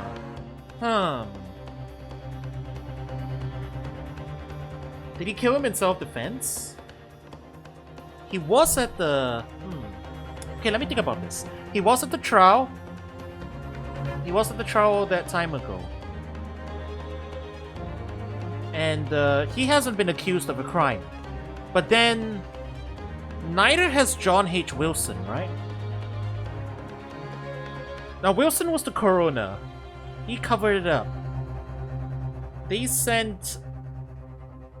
Did he kill him in self-defense? He was at the... Okay, let me think about this. He was at the trial. He was at the trial that time ago. And he hasn't been accused of a crime. But then... neither has John H. Wilson, right? Now, Wilson was the coroner. He covered it up. They sent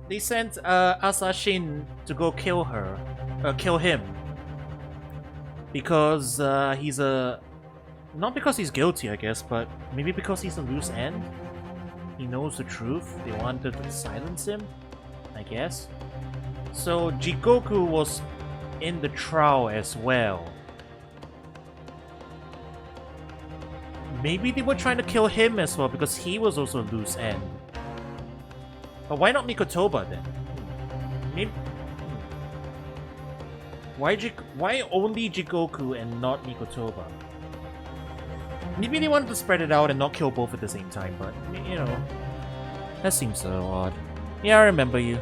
Asashin to go kill him. Because he's a... not because he's guilty, I guess, but maybe because he's a loose end. He knows the truth. They wanted to silence him, I guess. So, Jigoku was in the trial as well. Maybe they were trying to kill him as well because he was also a loose end. But why not Mikotoba then? Maybe... Why only Jigoku and not Mikotoba? Maybe they wanted to spread it out and not kill both at the same time, but, you know... that seems a little odd. Yeah, I remember you.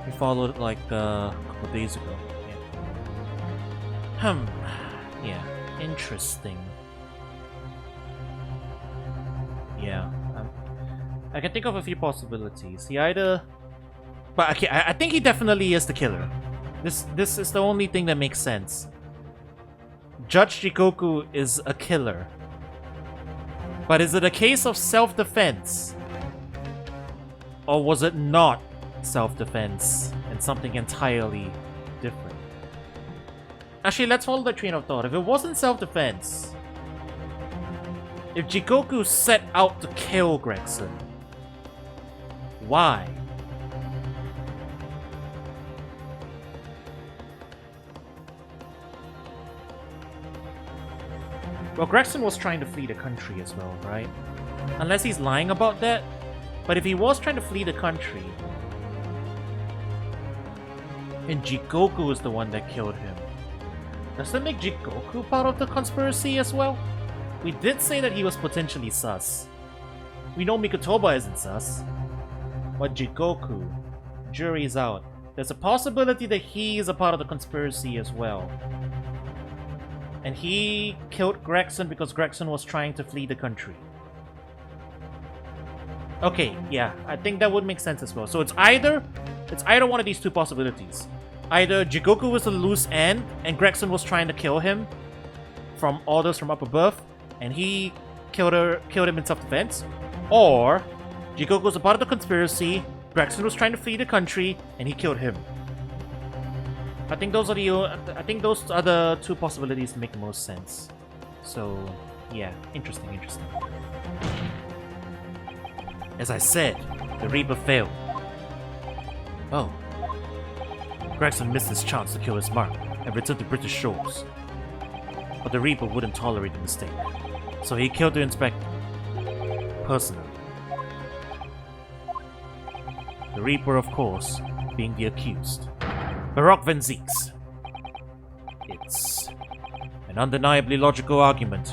We followed like a couple days ago. Yeah. Yeah. Interesting. Yeah. I can think of a few possibilities. He either... but okay, I think he definitely is the killer. This is the only thing that makes sense. Judge Jigoku is a killer. But is it a case of self-defense? Or was it not self-defense and something entirely different? Actually, let's follow the train of thought. If it wasn't self-defense, if Jigoku set out to kill Gregson, why? Well, Gregson was trying to flee the country as well, right? Unless he's lying about that. But if he was trying to flee the country, and Jigoku is the one that killed him, does that make Jigoku part of the conspiracy as well? We did say that he was potentially sus. We know Mikotoba isn't sus. But Jigoku, jury's out. There's a possibility that he is a part of the conspiracy as well. And he killed Gregson because Gregson was trying to flee the country. Okay, yeah, I think that would make sense as well. So it's either one of these two possibilities. Either Jigoku was a loose end and Gregson was trying to kill him, from orders from up above, and he killed him in self-defense, or Jigoku's a part of the conspiracy. Gregson was trying to flee the country, and he killed him. I think those are the two possibilities that make the most sense. So, yeah, interesting. As I said, the Reaper failed. Oh. Gregson missed his chance to kill his mark and return to British shores. But the Reaper wouldn't tolerate the mistake, so he killed the inspector. Personally. The Reaper, of course, being the accused. Baroque Van Zieks. It's an undeniably logical argument.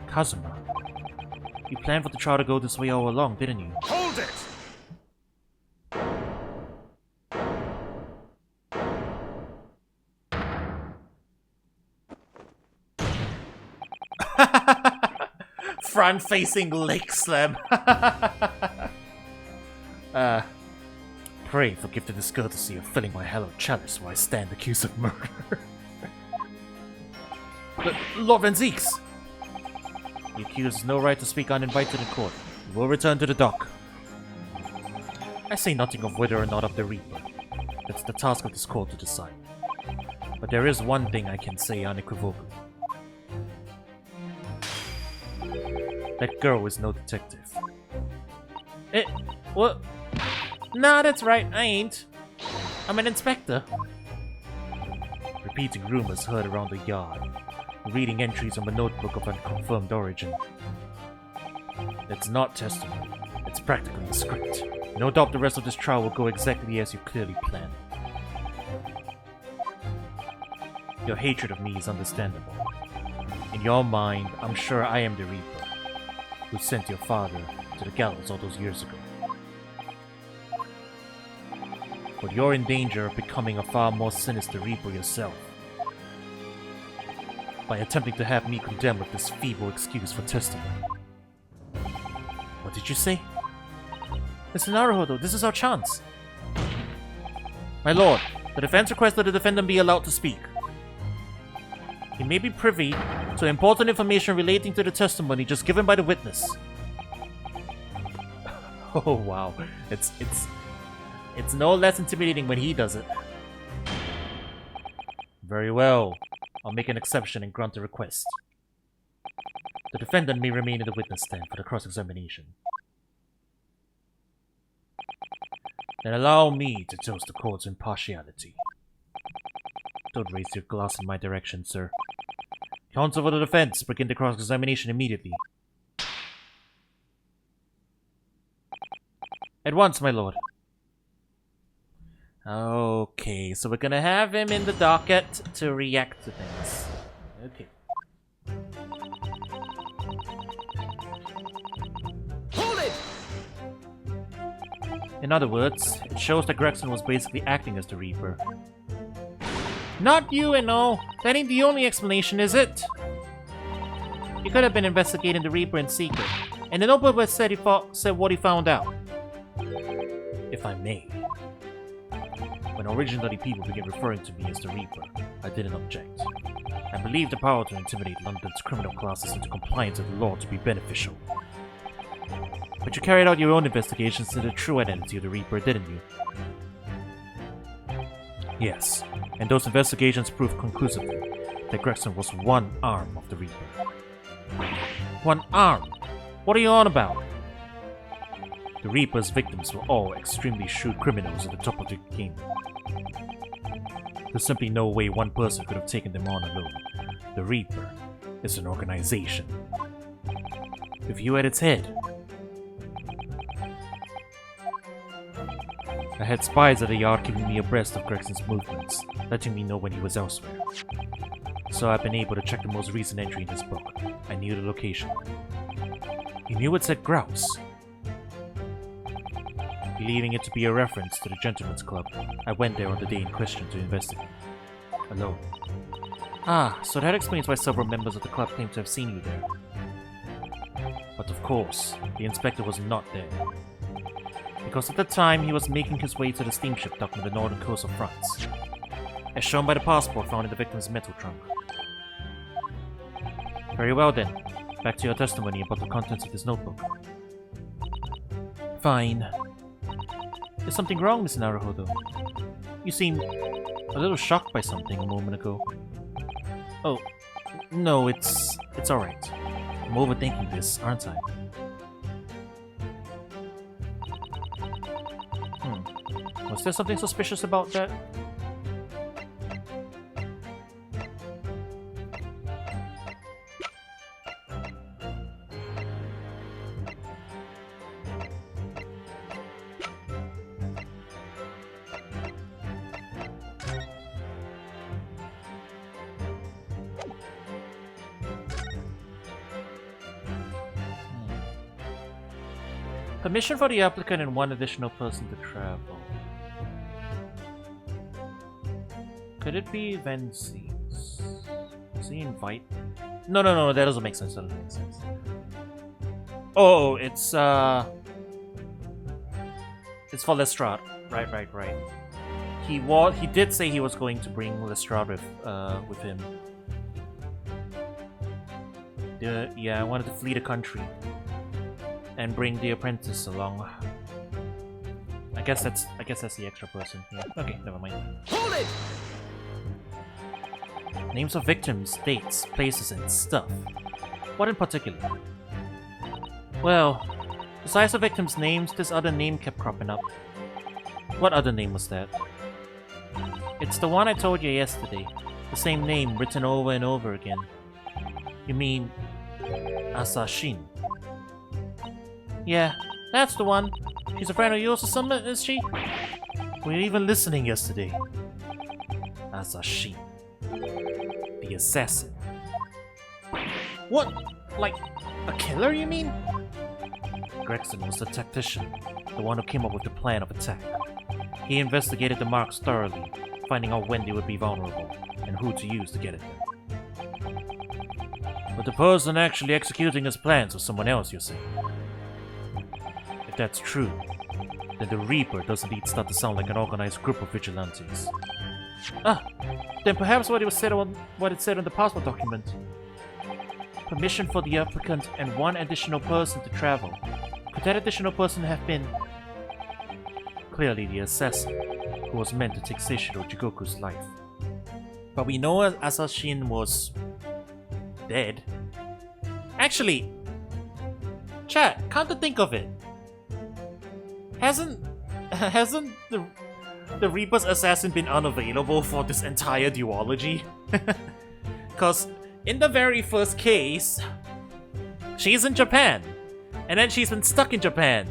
Kazuma, you planned for the trial to go this way all along, didn't you? Hold it! Front-facing leg slam. Pray forgive the discourtesy of filling my hallowed chalice while I stand accused of murder. But, Lord Van Zieks! The accused has no right to speak uninvited in court. He will return to the dock. I say nothing of whether or not of the Reaper. That's the task of this court to decide. But there is one thing I can say unequivocally. That girl is no detective. What? Nah, that's right, I ain't. I'm an inspector. Repeating rumors heard around the yard. Reading entries on the notebook of unconfirmed origin. It's not testimony. It's practically the script. No doubt the rest of this trial will go exactly as you clearly planned. Your hatred of me is understandable. In your mind, I'm sure I am the Reaper, who sent your father to the gallows all those years ago. But you're in danger of becoming a far more sinister Reaper yourself, by attempting to have me condemned with this feeble excuse for testimony. What did you say? Mr. Naruhodo, this is our chance. My lord, the defense requests that the defendant be allowed to speak. He may be privy to important information relating to the testimony just given by the witness. Oh wow, it's no less intimidating when he does it. Very well. I'll make an exception and grant the request. The defendant may remain in the witness stand for the cross-examination. Then allow me to toast the court's impartiality. Don't raise your glass in my direction, sir. Counsel for the defense, begin the cross-examination immediately. At once, my lord. Okay, so we're gonna have him in the docket to react to things. Okay. Hold it! In other words, it shows that Gregson was basically acting as the Reaper. Not you and all. That ain't the only explanation, is it? He could have been investigating the Reaper in secret, and the notebook said what he found out. If I may. When originally people began referring to me as the Reaper, I didn't object. I believed the power to intimidate London's criminal classes into compliance with the law to be beneficial. But you carried out your own investigations into the true identity of the Reaper, didn't you? Yes, and those investigations proved conclusively that Gregson was one arm of the Reaper. One arm? What are you on about? The Reaper's victims were all extremely shrewd criminals at the top of the game. There's simply no way one person could have taken them on alone. The Reaper is an organization. With you at its head. I had spies at the yard keeping me abreast of Gregson's movements, letting me know when he was elsewhere. So I've been able to check the most recent entry in his book. I knew the location. He knew it said Grouse. Believing it to be a reference to the Gentleman's Club, I went there on the day in question to investigate. Alone. Ah, so that explains why several members of the club claim to have seen you there. But of course, the inspector was not there. Because at the time, he was making his way to the steamship docked on the northern coast of France, as shown by the passport found in the victim's metal trunk. Very well then. Back to your testimony about the contents of this notebook. Fine. Is something wrong, Miss Naruhodo? You seemed a little shocked by something a moment ago. Oh, no, it's alright. I'm overthinking this, aren't I? Was there something suspicious about that? Permission for the applicant and one additional person to travel. Could it be Vences? Does he invite? No, that doesn't make sense. That doesn't make sense. Oh, it's for Lestrade. Right. He did say he was going to bring Lestrade with him. Yeah, I wanted to flee the country and bring the apprentice along. I guess that's the extra person. Yeah. Okay, never mind. Hold it! Names of victims, dates, places, and stuff. What in particular? Well, besides the victims' names, this other name kept cropping up. What other name was that? It's the one I told you yesterday. The same name written over and over again. You mean Asashin? Yeah, that's the one. She's a friend of yours or something, is she? We were even listening yesterday. Asashin. The assassin. What? Like, a killer, you mean? Gregson was the tactician, the one who came up with the plan of attack. He investigated the marks thoroughly, finding out when they would be vulnerable, and who to use to get at them. But the person actually executing his plans was someone else, you say? If that's true, then the Reaper does indeed start to sound like an organized group of vigilantes. Ah, then perhaps what it said on the passport document. Permission for the applicant and one additional person to travel. Could that additional person have been clearly the assassin who was meant to take Seishiro Jigoku's life? But we know Asashin was dead. Actually, chat, come to think of it, hasn't the Reaper's assassin been unavailable for this entire duology? Cause in the very first case, she's in Japan, and then she's been stuck in Japan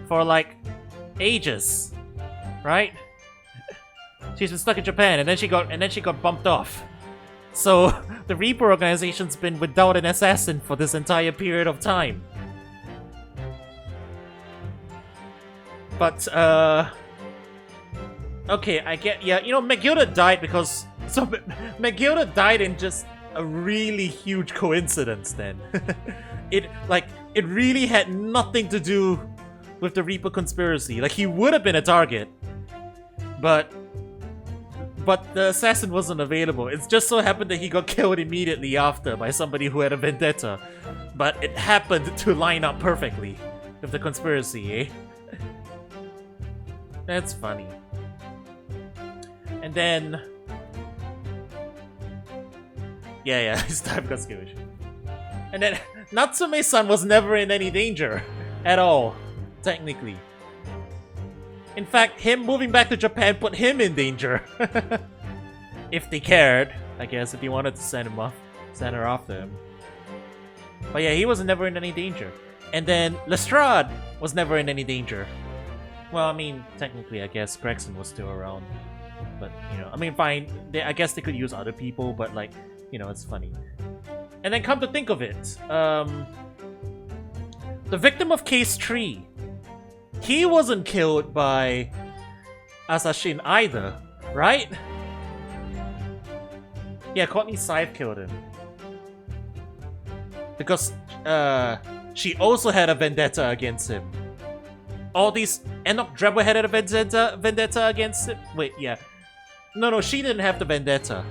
for like ages, right? She's been stuck in Japan, and then she got bumped off. So the Reaper organization's been without an assassin for this entire period of time. But okay, I get, yeah, you know, Megilda died because Megilda died in just a really huge coincidence then. It really had nothing to do with the Reaper conspiracy. Like, he would have been a target, but the assassin wasn't available. It just so happened that he got killed immediately after by somebody who had a vendetta. But it happened to line up perfectly with the conspiracy, eh? That's funny. And then... Yeah, his time got squished. And then Natsume-san was never in any danger at all, technically. In fact, him moving back to Japan put him in danger. If they cared, I guess, if he wanted to send her after him. But yeah, he was never in any danger. And then Lestrade was never in any danger. Well, I mean, technically, I guess Gregson was still around. But, you know, I mean, fine. I guess they could use other people, but, like, you know, it's funny. And then come to think of it, the victim of Case 3, he wasn't killed by Asashin either, right? Yeah, Courtney Scythe killed him. Because, she also had a vendetta against him. All these... Enoch Drebber had a vendetta against him? Wait, yeah. No, she didn't have the vendetta.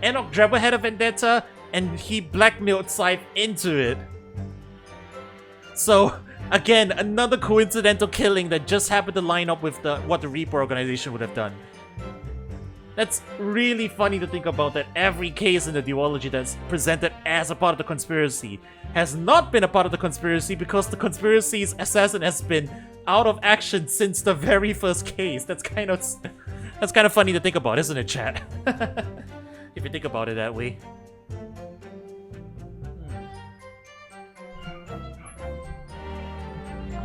Enoch Drebber had a vendetta, and he blackmailed Scythe into it. So, again, another coincidental killing that just happened to line up with what the Reaper organization would have done. That's really funny to think about, that every case in the duology that's presented as a part of the conspiracy has not been a part of the conspiracy because the conspiracy's assassin has been out of action since the very first case. That's kind of funny to think about, isn't it, chat? If you think about it that way.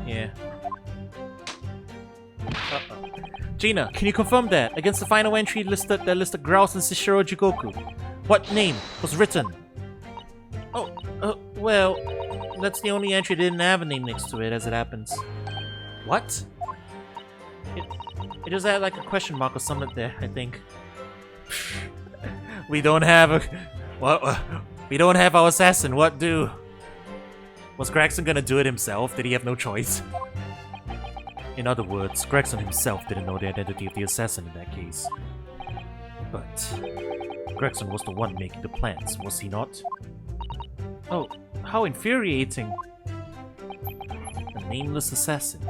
Yeah. Uh-oh. Gina, can you confirm that? Against the final entry listed Grouse and Shishiro Jigoku, what name was written? Oh, well, that's the only entry that didn't have a name next to it, as it happens. What? It just had like a question mark or something there, I think. We don't have a... What? We don't have our assassin, what do? Was Gregson gonna do it himself? Did he have no choice? In other words, Gregson himself didn't know the identity of the assassin in that case. But Gregson was the one making the plans, was he not? Oh, how infuriating. A nameless assassin.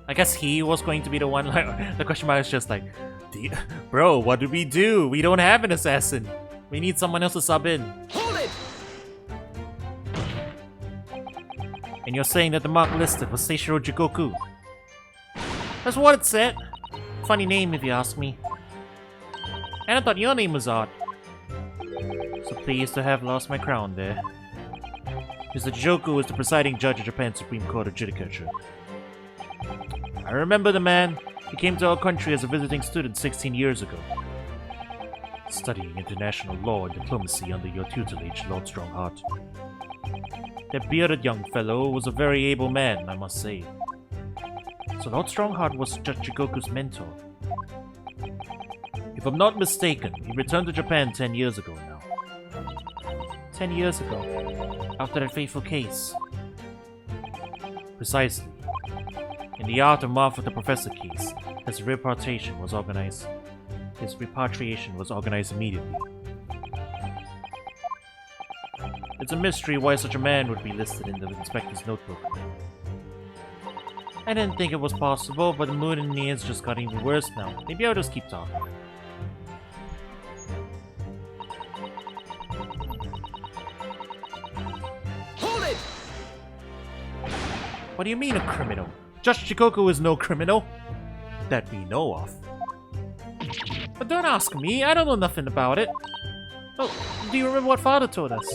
I guess he was going to be the one, like, the question mark is just like, bro, what do? We don't have an assassin. We need someone else to sub in. Hold it! And you're saying that the mark listed was Seishiro Jigoku? That's what it said. Funny name if you ask me. And I thought your name was odd. So pleased to have lost my crown there. Mr. Jigoku is the presiding judge of Japan's Supreme Court of Judicature. I remember the man. He came to our country as a visiting student 16 years ago. Studying international law and diplomacy under your tutelage, Lord Strongheart. That bearded young fellow was a very able man, I must say. So Lord Strongheart was Judge Jigoku's mentor. If I'm not mistaken, he returned to Japan 10 years ago now. 10 years ago, after that fateful case. Precisely. In the aftermath of the Professor case, his repatriation was organized. Immediately. It's a mystery why such a man would be listed in the inspector's notebook. I didn't think it was possible, but the mood in the ends just got even worse now. Maybe I'll just keep talking. Hold it! What do you mean a criminal? Judge Jigoku is no criminal. That we know of. But don't ask me, I don't know nothing about it. Oh, do you remember what Father told us?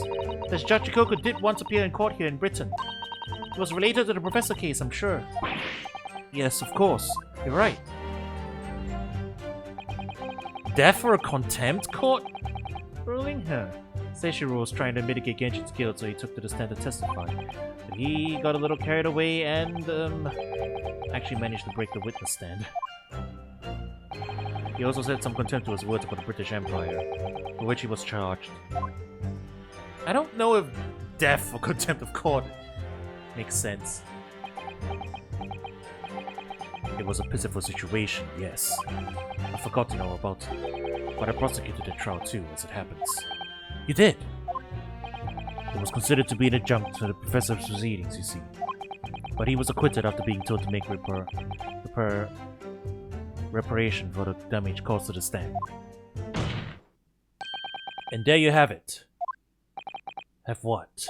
That Judge Jigoku did once appear in court here in Britain. It was related to the Professor case, I'm sure. Yes, of course. You're right. Death for a contempt court ruling? Seishiro was trying to mitigate Genshin's guilt, so he took to the stand to testify. But he got a little carried away and, actually managed to break the witness stand. He also said some contemptuous words about the British Empire, for which he was charged. I don't know if death for contempt of court makes sense. It was a pitiful situation, yes. I forgot to know about it, but I prosecuted the trial too, as it happens. You did? It was considered to be an adjunct to the professor's proceedings, you see. But he was acquitted after being told to make reparation for the damage caused to the stand. And there you have it. Have what?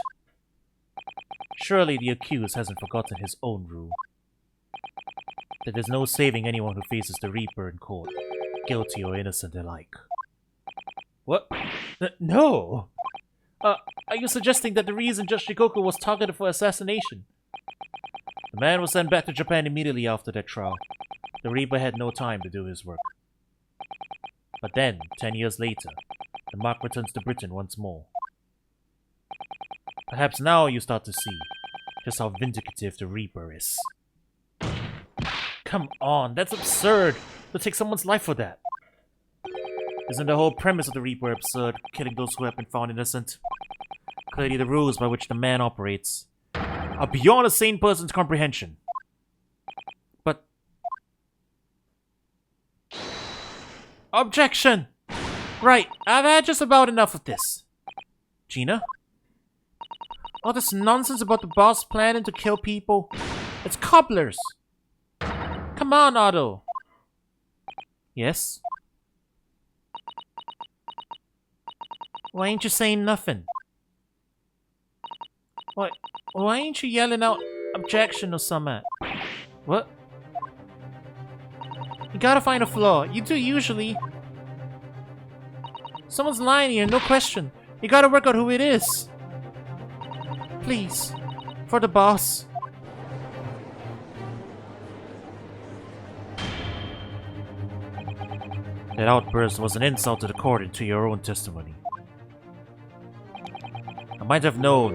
Surely the accused hasn't forgotten his own rule. That there's no saving anyone who faces the Reaper in court, guilty or innocent alike. What? No! Are you suggesting that the reason Judge Jigoku was targeted for assassination? The man was sent back to Japan immediately after that trial. The Reaper had no time to do his work. But then, 10 years later, the mark returns to Britain once more. Perhaps now you start to see just how vindicative the Reaper is. Come on, that's absurd! To take someone's life for that! Isn't the whole premise of the Reaper absurd, killing those who have been found innocent? Clearly the rules by which the man operates are beyond a sane person's comprehension. But... Objection! Right, I've had just about enough of this. Gina? All this nonsense about the boss planning to kill people. It's cobblers. Come on, Otto. Yes? Why ain't you saying nothing? Why ain't you yelling out objection or something? What? You gotta find a flaw. You do usually. Someone's lying here, no question. You gotta work out who it is. Please. For the boss. That outburst was an insult to the court and to your own testimony. I might have known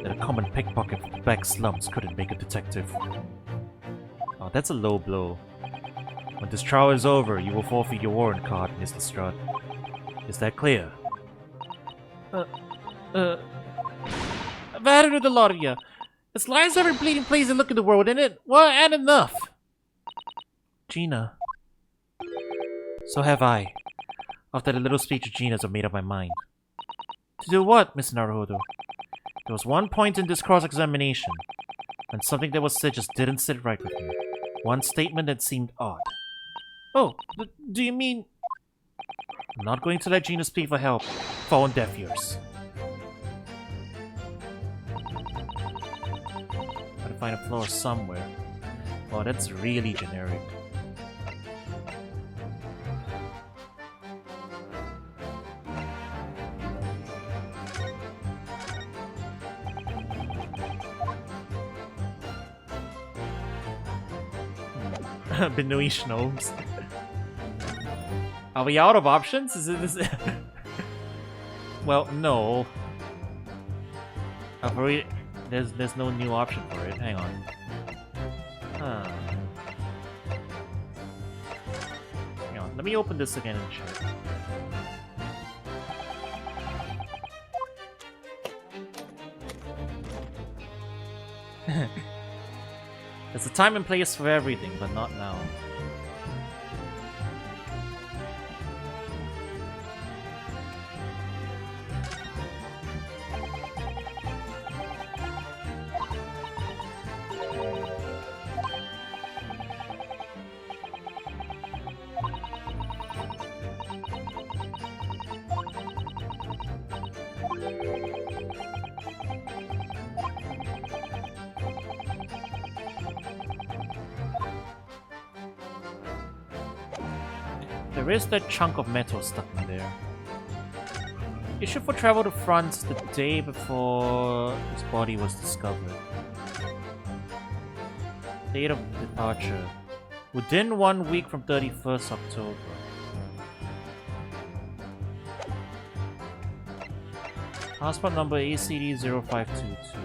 that a common pickpocket from the back slums couldn't make a detective. Oh, that's a low blow. When this trial is over, you will forfeit your warrant card, Mr. Strut. Is that clear? I've had it with a lot of you. It's lies every bleeding place and look in the world, isn't it? Well, and enough. Gina. So have I. After the little speech of Gina's, I made up my mind. To do what, Miss Naruhodo? There was one point in this cross-examination when something that was said just didn't sit right with me. One statement that seemed odd. Oh, do you mean... I'm not going to let Gina speak for help. Fall on deaf ears. Gotta find a flaw somewhere. Oh, that's really generic. Benoist gnomes. Are we out of options? Is it this? Well, no. I've already... There's no new option for it. Hang on. Huh. Hang on. Let me open this again and check. There's a time and place for everything, but not now. There is that chunk of metal stuck in there. Issued for travel to France the day before his body was discovered. Date of departure. Within 1 week from 31st October. Passport number ACD0522.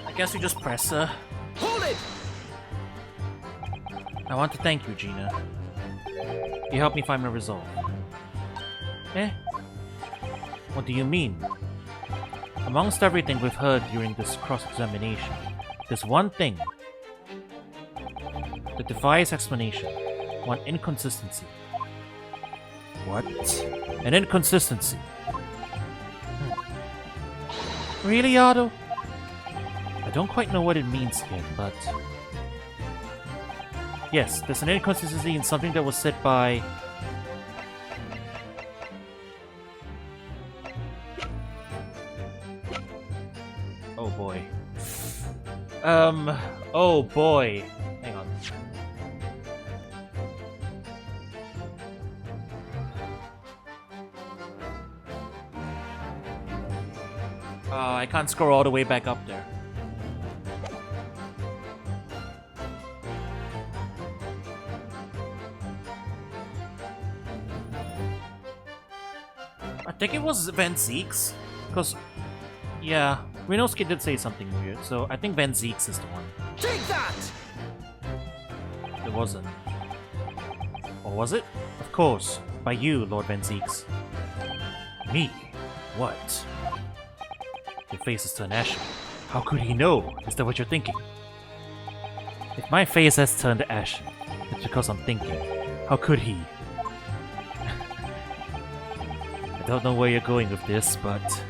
I guess we just press her. Hold it! I want to thank you, Gina. You helped me find my resolve. Eh? What do you mean? Amongst everything we've heard during this cross-examination, there's one thing that defies explanation. One inconsistency. What? An inconsistency. Really, Otto? I don't quite know what it means yet, but... Yes, there's an inconsistency in something that was said by... Oh boy. Oh boy. Hang on. I can't scroll all the way back up there. I think it was Van Zeek's, because, yeah, Ryunosuke did say something weird, so I think Van Zeek's is the one. Take that! It wasn't. Or was it? Of course, by you, Lord Van Zeek's. Me? What? Your face is turned ashen. How could he know? Is that what you're thinking? If my face has turned ashen, it's because I'm thinking. How could he? I don't know where you're going with this, but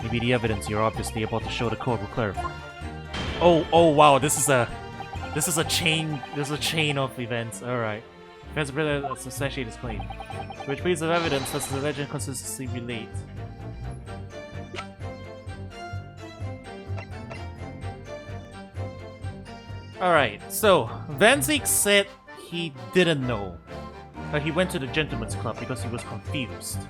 maybe the evidence you're obviously about to show the court will clarify. Oh wow, this is a chain of events. Alright. Defense brother substantiate his claim. To which piece of evidence does the legend consistently relate? Alright, so Van Zeek said he didn't know. He went to the gentleman's club because he was confused.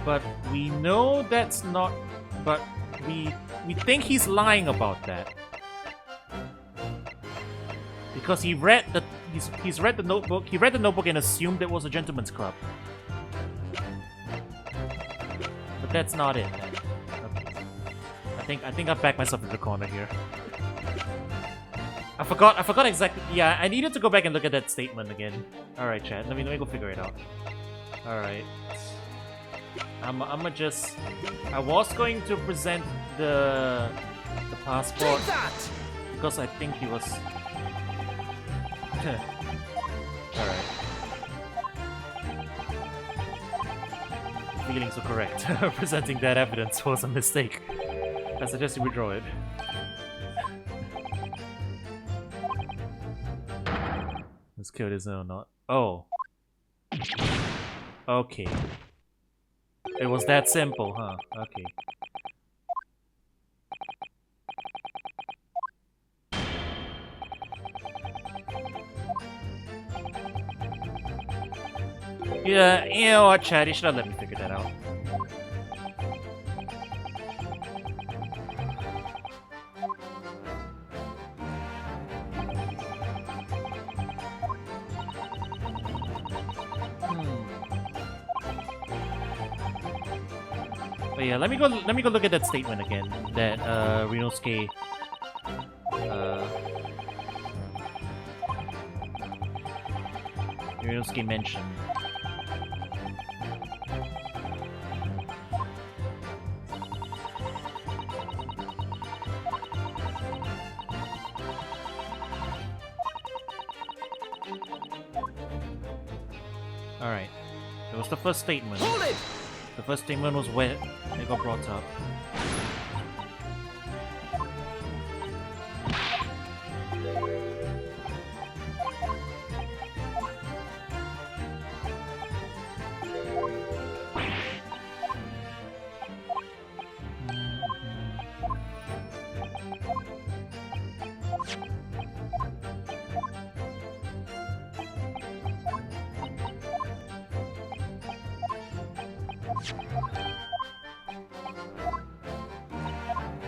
But we know that's not... But we think he's lying about that. Because he read the... He's read the notebook. He read the notebook and assumed it was a gentleman's club. But that's not it. Okay. I think I've backed myself into the corner here. I forgot exactly. Yeah, I needed to go back and look at that statement again. Alright, chat. Let me go figure it out. Alright. I'ma just... I was going to present the passport because I think he was... Alright. Feelings were correct. Presenting that evidence was a mistake. I suggest you withdraw it. Let's kill this or not. Oh. Okay. It was that simple, huh? Okay. Yeah, you know what, Chad? You should have let me figure that out. But yeah, let me go look at that statement again that Ryunosuke mentioned. Alright. It was the first statement. Hold it! The first statement was where it got brought up.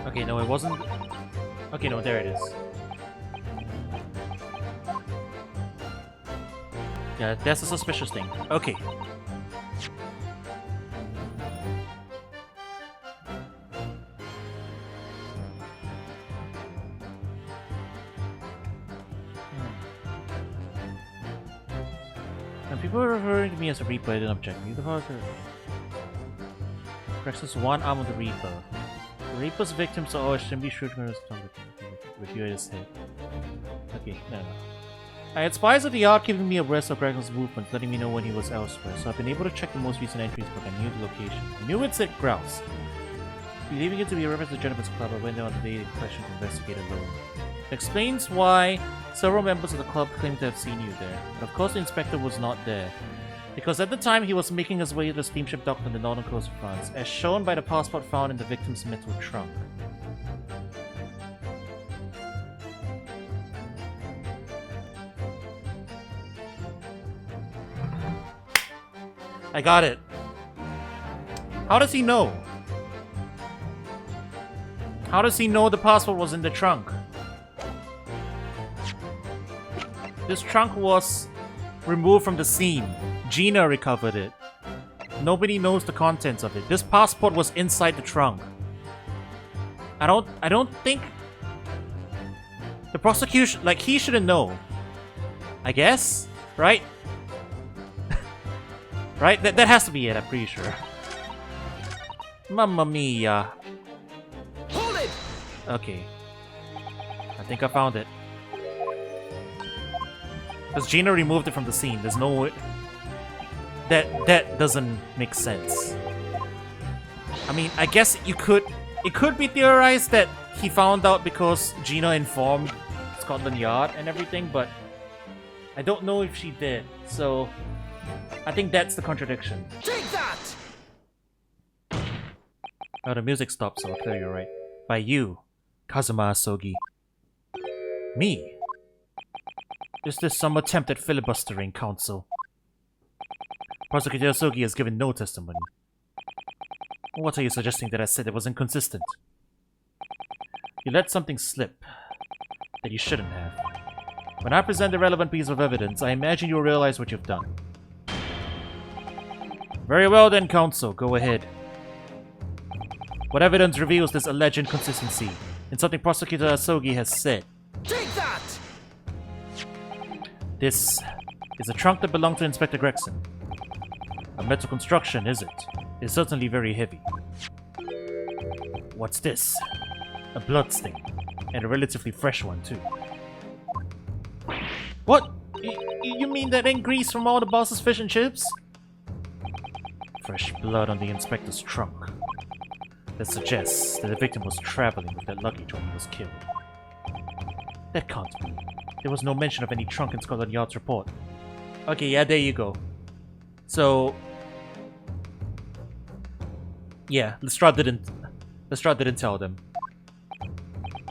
Okay, no, it wasn't. Okay, no, there it is. Yeah, that's a suspicious thing. Okay. And people are referring to me as a Reaper. I didn't object. You the father. Presses one arm of the Reaper. The Reaper's victims are always simply shooting with you at his head. Okay, no. I had spies of the art keeping me abreast of Chronicles' movements, letting me know when he was elsewhere, so I've been able to check the most recent entries book and knew the location. I knew it said Grouse. Believing it to be a reference to Jennifer's club, I went there on the day in question to investigate alone. Explains why several members of the club claim to have seen you there, but of course the inspector was not there. Because at the time he was making his way to the steamship dock on the northern coast of France, as shown by the passport found in the victim's metal trunk. I got it. How does he know? How does he know the passport was in the trunk? This trunk was removed from the scene. Gina recovered it. Nobody knows the contents of it. This passport was inside the trunk. I don't think the prosecution, like, he shouldn't know. I guess, right? Right? That has to be it, I'm pretty sure. Mamma mia. Hold it! Okay. I think I found it. Because Gina removed it from the scene. There's no... That doesn't make sense. I mean, I guess you could... It could be theorized that he found out because Gina informed Scotland Yard and everything, but... I don't know if she did, so... I think that's the contradiction. Take that! Oh, the music stopped, so clearly you're right. By you, Kazuma Asogi. Me? Is this some attempt at filibustering, Counsel? Prosecutor Asogi has given no testimony. What are you suggesting that I said that was inconsistent? You let something slip that you shouldn't have. When I present the relevant piece of evidence, I imagine you'll realize what you've done. Very well then, Counsel, go ahead. What evidence reveals this alleged inconsistency in something Prosecutor Asogi has said? Take that! This is a trunk that belonged to Inspector Gregson. A metal construction, is it? It's certainly very heavy. What's this? A blood stain. And a relatively fresh one, too. What? You mean that ain't grease from all the boss's fish and chips? Fresh blood on the inspector's trunk. That suggests that the victim was traveling with that luggage when he was killed. That can't be. There was no mention of any trunk in Scotland Yard's report. Okay, yeah, there you go. So... yeah, Lestrade didn't tell them.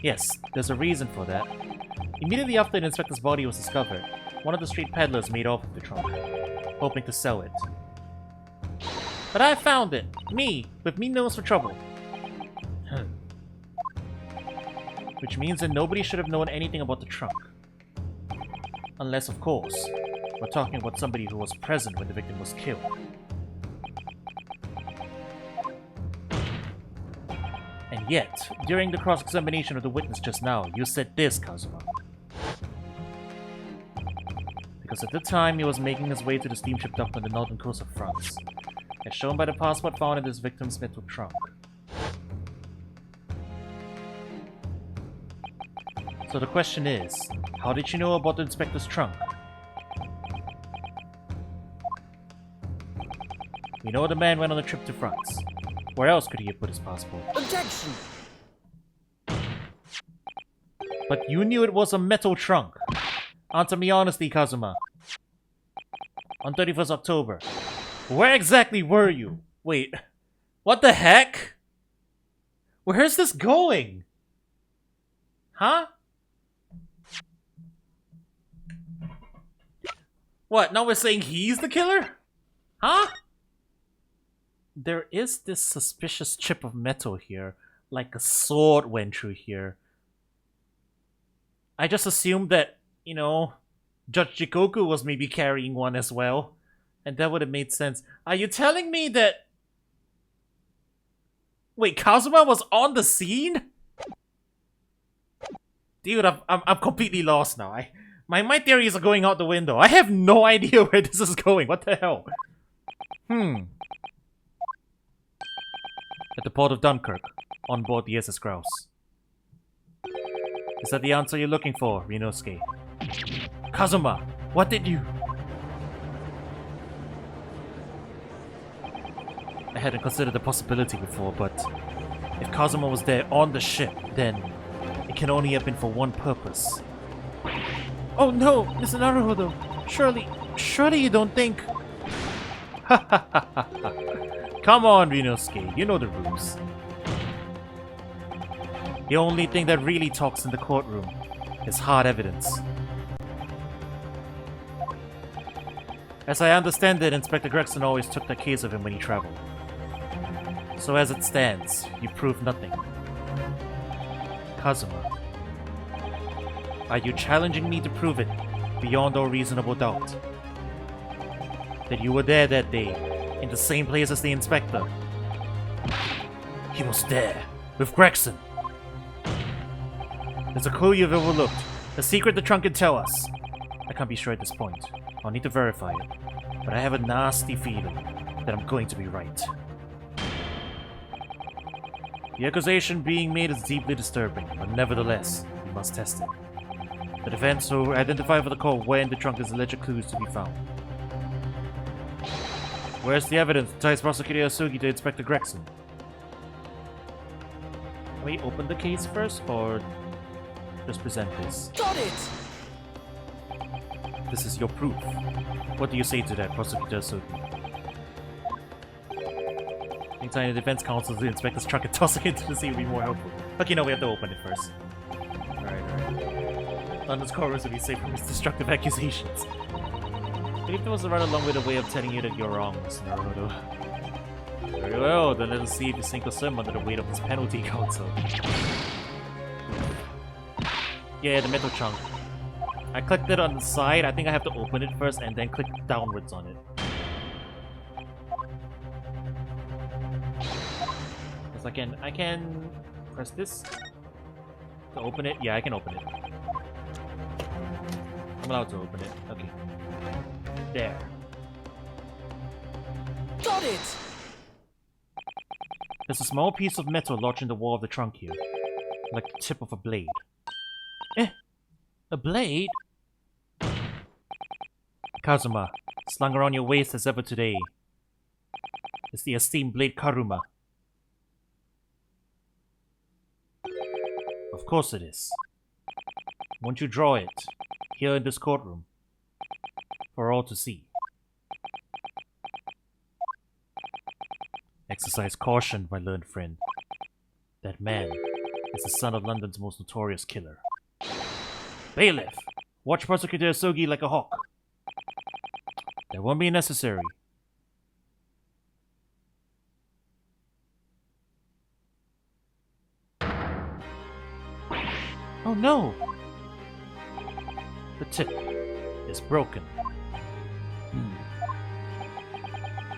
Yes, there's a reason for that. Immediately after the inspector's body was discovered, one of the street peddlers made off with the trunk, hoping to sell it. But I found it! Me! With me nose for trouble. Which means that nobody should have known anything about the trunk. Unless, of course, we're talking about somebody who was present when the victim was killed. And yet, during the cross-examination of the witness just now, you said this, Kazuma. Because at the time he was making his way to the steamship dock on the northern coast of France, as shown by the passport found in this victim's metal trunk. So the question is, how did you know about the inspector's trunk? We know the man went on a trip to France. Where else could he have put his passport? Objection! But you knew it was a metal trunk. Answer me honestly, Kazuma. On 31st October. Where exactly were you? Wait, what the heck? Where's this going? Huh? What, now we're saying he's the killer? Huh? There is this suspicious chip of metal here, like a sword went through here. I just assumed that, you know, Judge Jikoku was maybe carrying one as well. And that would have made sense. Are you telling me that... wait, Kazuma was on the scene? Dude, I'm completely lost now. My theories are going out the window. I have no idea where this is going. What the hell? At the port of Dunkirk, on board the SS Grouse. Is that the answer you're looking for, Ryunosuke? Kazuma, what did you... I hadn't considered the possibility before, but If Kazuma was there on the ship, then it can only have been for one purpose. Oh no, Mr. Naruhodo! Surely you don't think... Come on, Ryunosuke, you know the rules. The only thing that really talks in the courtroom is hard evidence. As I understand it, Inspector Gregson always took the case of him when he traveled. So as it stands, you prove nothing. Kazuma, are you challenging me to prove it beyond all reasonable doubt? That you were there that day, in the same place as the inspector? He was there, with Gregson. There's a clue you've overlooked, a secret the trunk can tell us. I can't be sure at this point. I'll need to verify it, but I have a nasty feeling that I'm going to be right. The accusation being made is deeply disturbing, but nevertheless, we must test it. The defense will identify for the court where in the trunk is alleged clues to be found. Where's the evidence that ties Prosecutor Yasugi to Inspector Gregson? Can we open the case first, or just present this? Got it! This is your proof. What do you say to that, Prosecutor Yasugi? Anytime the defense counsel the inspector's truck and tossing it to the sea would be more helpful. Okay, no, we have to open it first. Alright. London's courtrooms will be safe from his destructive accusations. I believe there was a rather long-winded way of telling you that you're wrong, Mr. Naruhodo. Very well, then let us see if you sink or swim under the weight of this penalty counsel. Yeah, the metal chunk. I clicked it on the side. I think I have to open it first and then click downwards on it. Because I can press this to open it. Yeah, I can open it. I'm allowed to open it. Okay. There. Got it! There's a small piece of metal lodged in the wall of the trunk here. Like the tip of a blade. Eh? A blade? Kazuma, slung around your waist as ever today. It's the esteemed blade Karuma. Of course it is. Won't you draw it, here in this courtroom, for all to see? Exercise caution, my learned friend. That man is the son of London's most notorious killer. Bailiff, watch Prosecutor Yasugi like a hawk. That won't be necessary. Oh no! The tip is broken.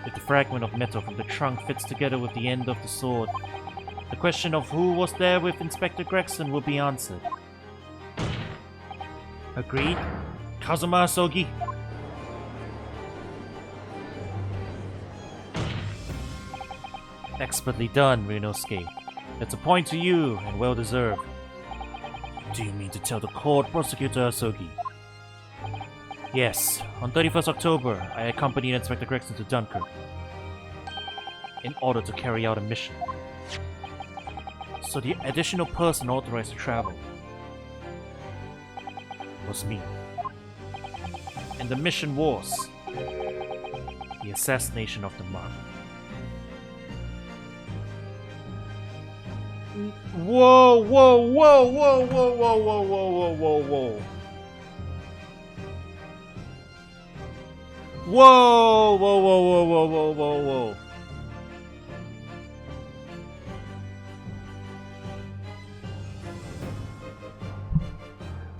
If the fragment of metal from the trunk fits together with the end of the sword, the question of who was there with Inspector Gregson will be answered. Agreed? Kazuma Asogi? Expertly done, Ryunosuke. That's a point to you, and well deserved. Do you mean to tell the court, Prosecutor Asogi? Yes, on 31st October, I accompanied Inspector Gregson to Dunkirk in order to carry out a mission. So the additional person authorized to travel was me. And the mission was the assassination of the monk. Whoa, whoa, whoa, whoa, whoa, whoa, whoa, whoa, whoa, whoa. Whoa, whoa, whoa, whoa, whoa, whoa, whoa, whoa.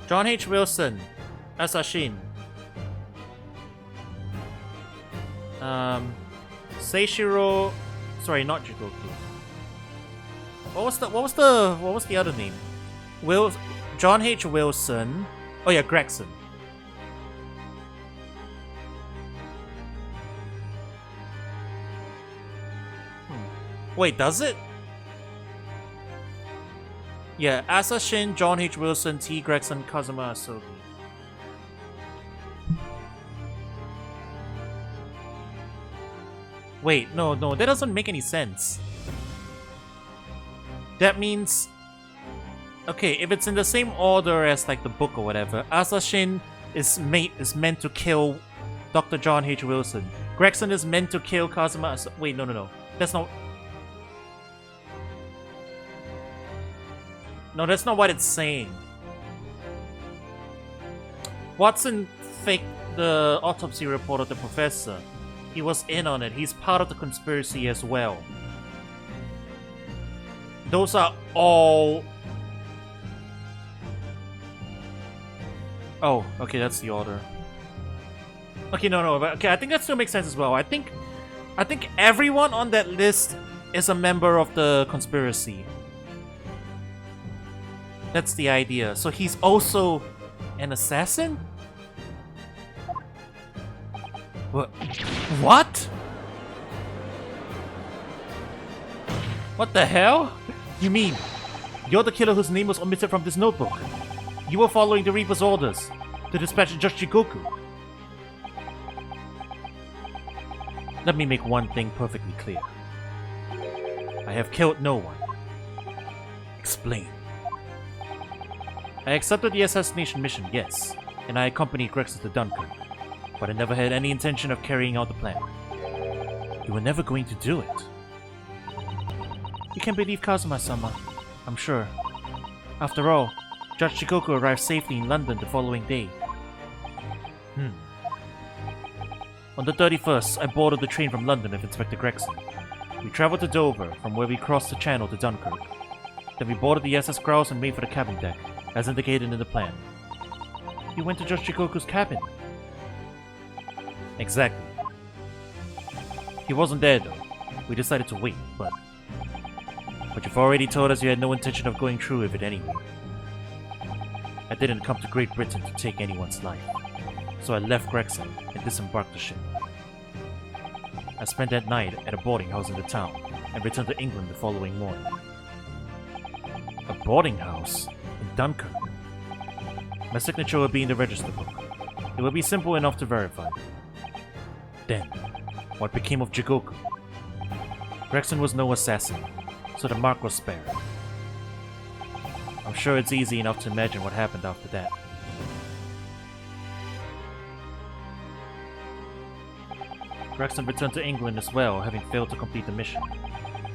John H. Wilson, Assassin. Seishiro, sorry, not Jikoku. What was the other name? John H. Wilson. Oh yeah, Gregson. Wait, does it? Yeah, Assassin, John H. Wilson, T. Gregson, Kazuma Asogi. Wait, no, that doesn't make any sense. That means... Okay, if it's in the same order as like the book or whatever, Asashin is meant to kill Dr. John H. Wilson. Gregson is meant to kill Kazuma... Wait, no. That's not... No, that's not what it's saying. Watson faked the autopsy report of the professor. He was in on it. He's part of the conspiracy as well. Those are all... Oh, okay, that's the order. Okay, no, but okay, I think that still makes sense as well. I think everyone on that list is a member of the conspiracy. That's the idea. So he's also an assassin? What? What? What the hell? You mean you're the killer whose name was omitted from this notebook? You were following the Reaper's orders to dispatch Judge Jigoku. Let me make one thing perfectly clear. I have killed no one. Explain. I accepted the assassination mission, yes, and I accompanied Gregson to Dunkirk, but I never had any intention of carrying out the plan. You were never going to do it. You can believe Kazuma-sama, I'm sure. After all, Judge Jigoku arrived safely in London the following day. On the 31st, I boarded the train from London with Inspector Gregson. We traveled to Dover, from where we crossed the channel to Dunkirk. Then we boarded the SS Grouse and made for the cabin deck, as indicated in the plan. You went to Judge Jigoku's cabin. Exactly. He wasn't there though. We decided to wait, but you've already told us you had no intention of going through with it anyway. I didn't come to Great Britain to take anyone's life, so I left Gregson and disembarked the ship. I spent that night at a boarding house in the town and returned to England the following morning. A boarding house? In Dunkirk? My signature will be in the register book. It will be simple enough to verify. Then, what became of Jigoku? Gregson was no assassin, so the mark was spared. I'm sure it's easy enough to imagine what happened after that. Gregson returned to England as well, having failed to complete the mission.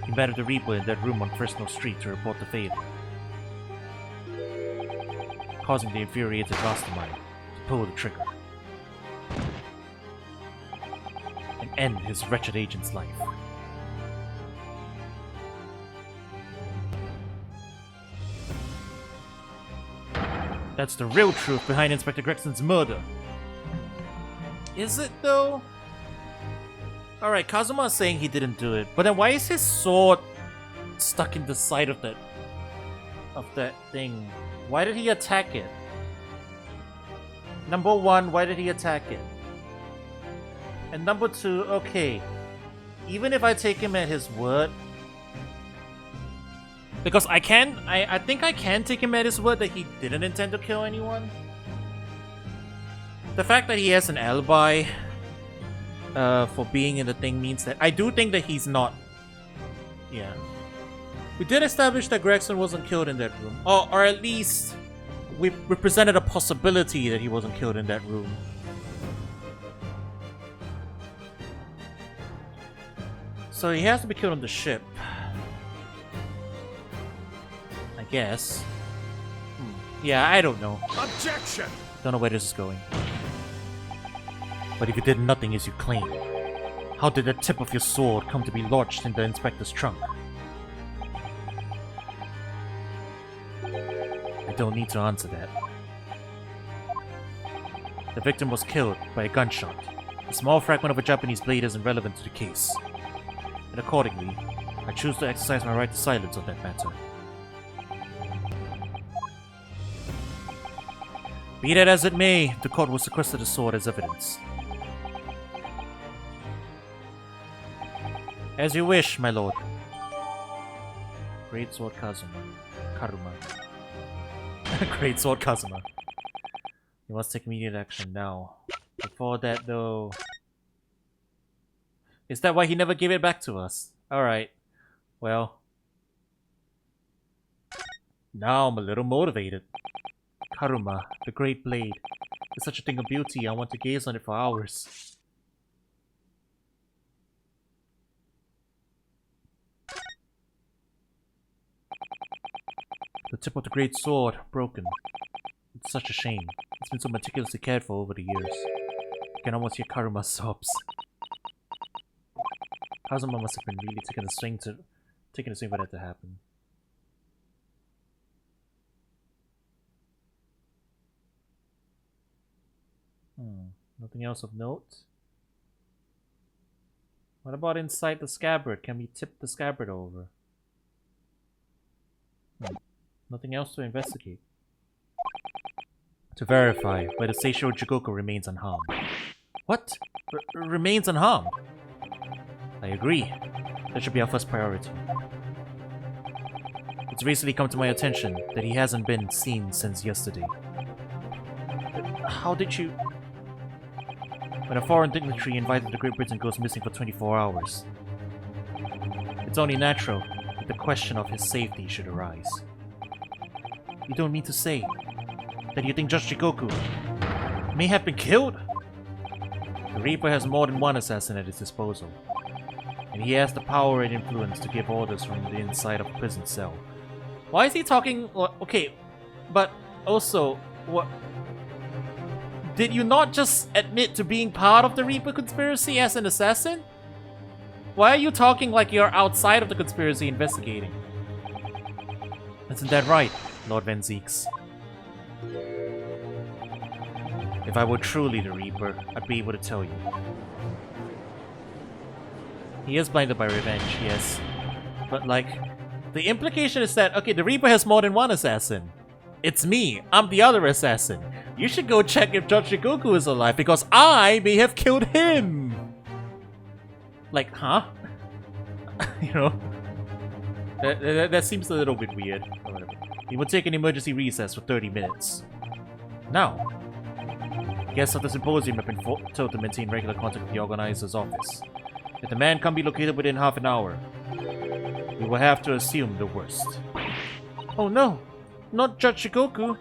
He met the Reaper in that room on Fresno Street to report the failure, causing the infuriated mastermind to pull the trigger and end his wretched agent's life. That's the real truth behind Inspector Gregson's murder. Is it though? Alright, Kazuma is saying he didn't do it, but then why is his sword stuck in the side of that thing? Why did he attack it? Number one, why did he attack it? And number two, okay, even if I take him at his word, because I think I can take him at his word that he didn't intend to kill anyone. The fact that he has an alibi for being in the thing means that I do think that he's not. Yeah. We did establish that Gregson wasn't killed in that room. Or at least we presented a possibility that he wasn't killed in that room. So he has to be killed on the ship. I guess. Yeah, I don't know. Objection! Don't know where this is going. But if you did nothing as you claim, how did the tip of your sword come to be lodged in the inspector's trunk? I don't need to answer that. The victim was killed by a gunshot. A small fragment of a Japanese blade isn't relevant to the case. And accordingly, I choose to exercise my right to silence on that matter. Be that as it may, the court will sequester the sword as evidence. As you wish, my lord. Great Sword Karuma. Great Sword Kazuma. You must take immediate action now. Before that, though... Is that why he never gave it back to us? Alright. Well... Now I'm a little motivated. Karuma, the great blade, is such a thing of beauty, I want to gaze on it for hours. The tip of the great sword, broken. It's such a shame. It's been so meticulously cared for over the years. I can almost hear Karuma's sobs. Kazuma must have been really taking a swing for that to happen. Nothing else of note? What about inside the scabbard? Can we tip the scabbard over? Nothing else to investigate. To verify whether Seishiro Jigoku remains unharmed. What? Remains unharmed? I agree. That should be our first priority. It's recently come to my attention that he hasn't been seen since yesterday. How did you... When a foreign dignitary invited to Great Britain goes missing for 24 hours. It's only natural that the question of his safety should arise. You don't mean to say that you think Judge Jigoku may have been killed? The Reaper has more than one assassin at his disposal, and he has the power and influence to give orders from the inside of a prison cell. Why is he talking... Okay, but also, what... Did you not just admit to being part of the Reaper conspiracy as an assassin? Why are you talking like you're outside of the conspiracy investigating? Isn't that right, Lord Van Zeeks? If I were truly the Reaper, I'd be able to tell you. He is blinded by revenge, yes. But like, the implication is that, okay, the Reaper has more than one assassin. It's me, I'm the other assassin. You should go check if Judge Jigoku is alive because I may have killed him! Like, huh? You know? That seems a little bit weird. Or whatever. We will take an emergency recess for 30 minutes. Now, guests of the symposium have been told to maintain regular contact with the organizer's office. If the man can't be located within half an hour, we will have to assume the worst. Oh no! Not Judge Jigoku!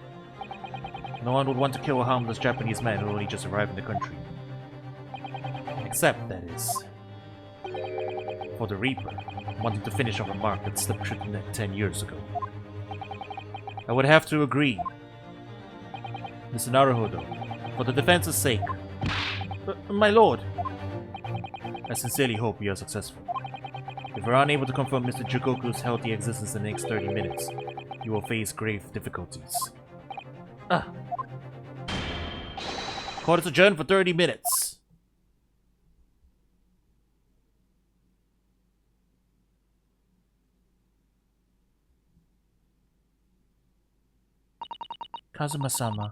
No one would want to kill a harmless Japanese man who only just arrived in the country. Except, that is, for the Reaper, wanting to finish off a mark that slipped through the net 10 years ago. I would have to agree. Mr. Naruhodo, for the defense's sake. My lord! I sincerely hope we are successful. If we're unable to confirm Mr. Jigoku's healthy existence in the next 30 minutes, you will face grave difficulties. Court is adjourned for 30 minutes. Kazuma-sama,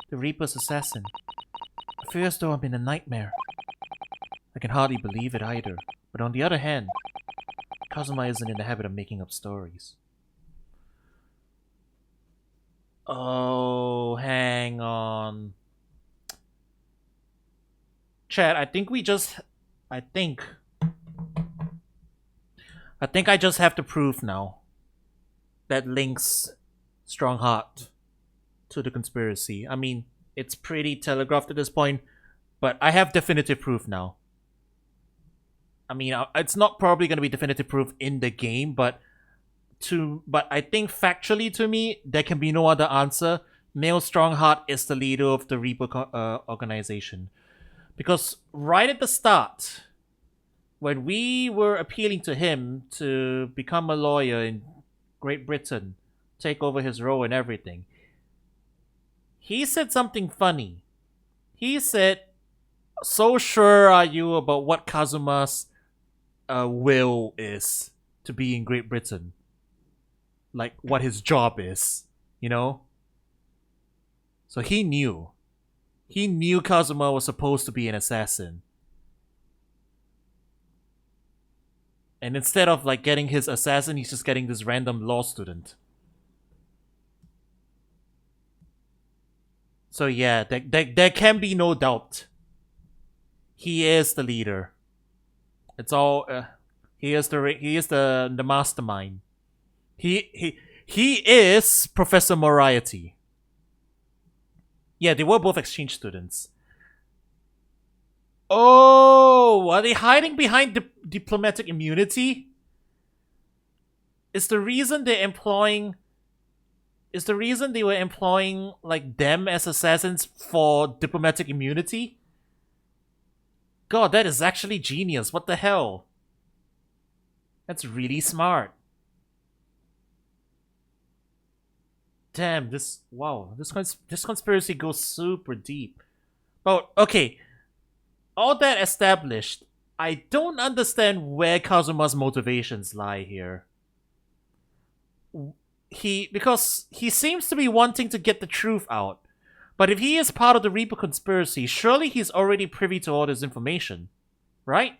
the Reaper's assassin. I feel as though I'm in a nightmare. I can hardly believe it either, but on the other hand, Kazuma isn't in the habit of making up stories. Oh, hang on. Chat, I think I just have to prove now that links Strongheart to the conspiracy. I mean, it's pretty telegraphed at this point, but I have definitive proof now. I mean, it's not probably going to be definitive proof in the game, but I think factually to me, there can be no other answer. Male Strongheart is the leader of the Reaper organization. Because right at the start, when we were appealing to him to become a lawyer in Great Britain, take over his role and everything, he said something funny. He said, "So sure are you about what Kazuma's will is to be in Great Britain? Like, what his job is, you know?" So he knew. He knew Kazuma was supposed to be an assassin. And instead of like getting his assassin, he's just getting this random law student. So yeah, there can be no doubt. He is the leader. It's all he is the mastermind. He He is Professor Moriarty. Yeah, they were both exchange students. Oh, are they hiding behind diplomatic immunity? Is the reason they're employing... Is the reason they were employing, like, them as assassins for diplomatic immunity? God, that is actually genius. What the hell? That's really smart. Damn, this... Wow, this conspiracy goes super deep. But, okay. All that established, I don't understand where Kazuma's motivations lie here. Because he seems to be wanting to get the truth out. But if he is part of the Reaper conspiracy, surely he's already privy to all this information. Right?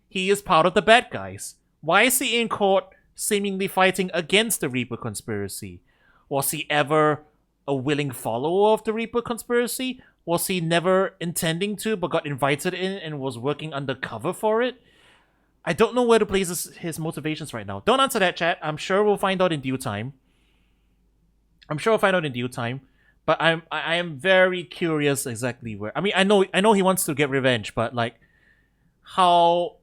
He is part of the bad guys. Why is he in court seemingly fighting against the Reaper conspiracy? Was he ever a willing follower of the Reaper conspiracy? Was he never intending to but got invited in and was working undercover for it? I don't know where to place his motivations right now. Don't answer that, chat. I'm sure we'll find out in due time. But I am very curious exactly where. I mean, I know he wants to get revenge, but like, how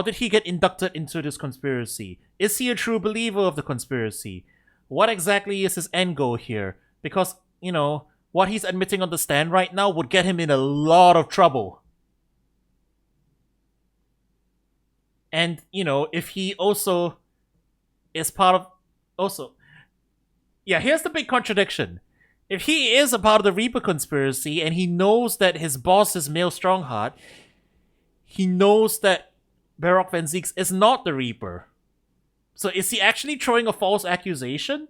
did he get inducted into this conspiracy? Is he a true believer of the conspiracy? What exactly is his end goal here? Because, you know, what he's admitting on the stand right now would get him in a lot of trouble. And, you know, if he also is part of... Also... Yeah, here's the big contradiction. If he is a part of the Reaper conspiracy and he knows that his boss is Male Strongheart, he knows that Baroque Van Zieks is not the Reaper. So is he actually throwing a false accusation?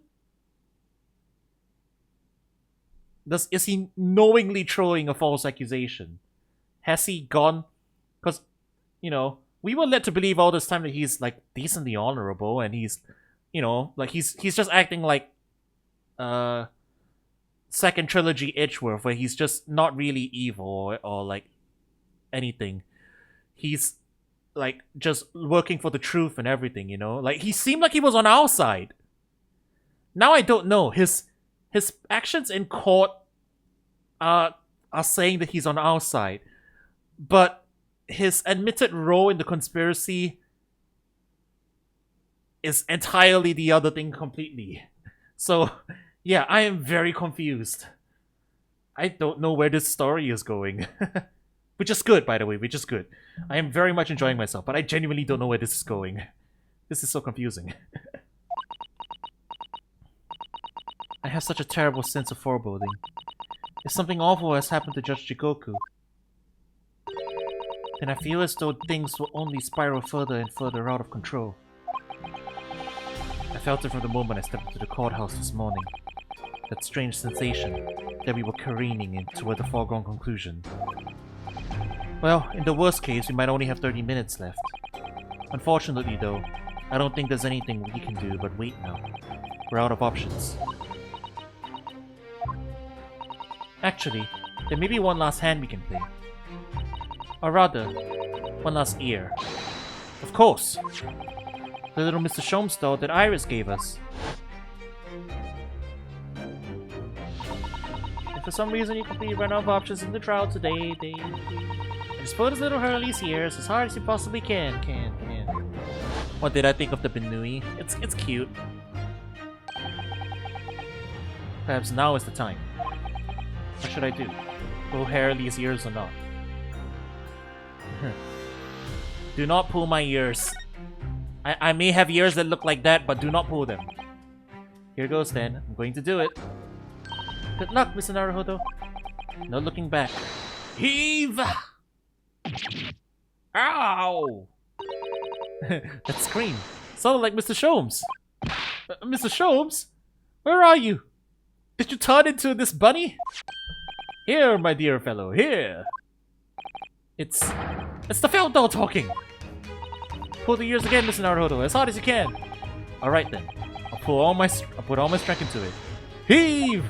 Is he knowingly throwing a false accusation? Has he gone... Because, you know, we were led to believe all this time that he's, like, decently honorable and he's, you know, like, he's just acting like, second trilogy Itchworth, where he's just not really evil or like, anything. He's, like, just working for the truth and everything, you know? Like, he seemed like he was on our side. Now I don't know. His actions in court are saying that he's on our side. But his admitted role in the conspiracy is entirely the other thing completely. So, yeah, I am very confused. I don't know where this story is going. Which is good, by the way, which is good. I am very much enjoying myself, but I genuinely don't know where this is going. This is so confusing. I have such a terrible sense of foreboding. If something awful has happened to Judge Jigoku, then I feel as though things will only spiral further and further out of control. I felt it from the moment I stepped into the courthouse this morning. That strange sensation that we were careening in toward the foregone conclusion. Well, in the worst case, we might only have 30 minutes left. Unfortunately, though, I don't think there's anything we can do but wait now. We're out of options. Actually, there may be one last hand we can play. Or rather, one last ear. Of course! The little Mr. Sholmes doll that Iris gave us. If for some reason you completely run out of options in the trial today, just put his little Hurley's ears as hard as you possibly can. What did I think of the Benui? It's cute. Perhaps now is the time. What should I do? Pull Hurley's ears or not? Do not pull my ears. I may have ears that look like that, but do not pull them. Here goes then. I'm going to do it. Good luck, Mr. Naruhodo. No looking back. Heave! Ow! That scream sounded like Mr. Sholmes. Mr. Sholmes? Where are you? Did you turn into this bunny? Here, my dear fellow, here! It's the felt doll talking! Pull the ears again, Mr. Naruhodo, as hard as you can! Alright then. I'll put all my strength into it. Heave!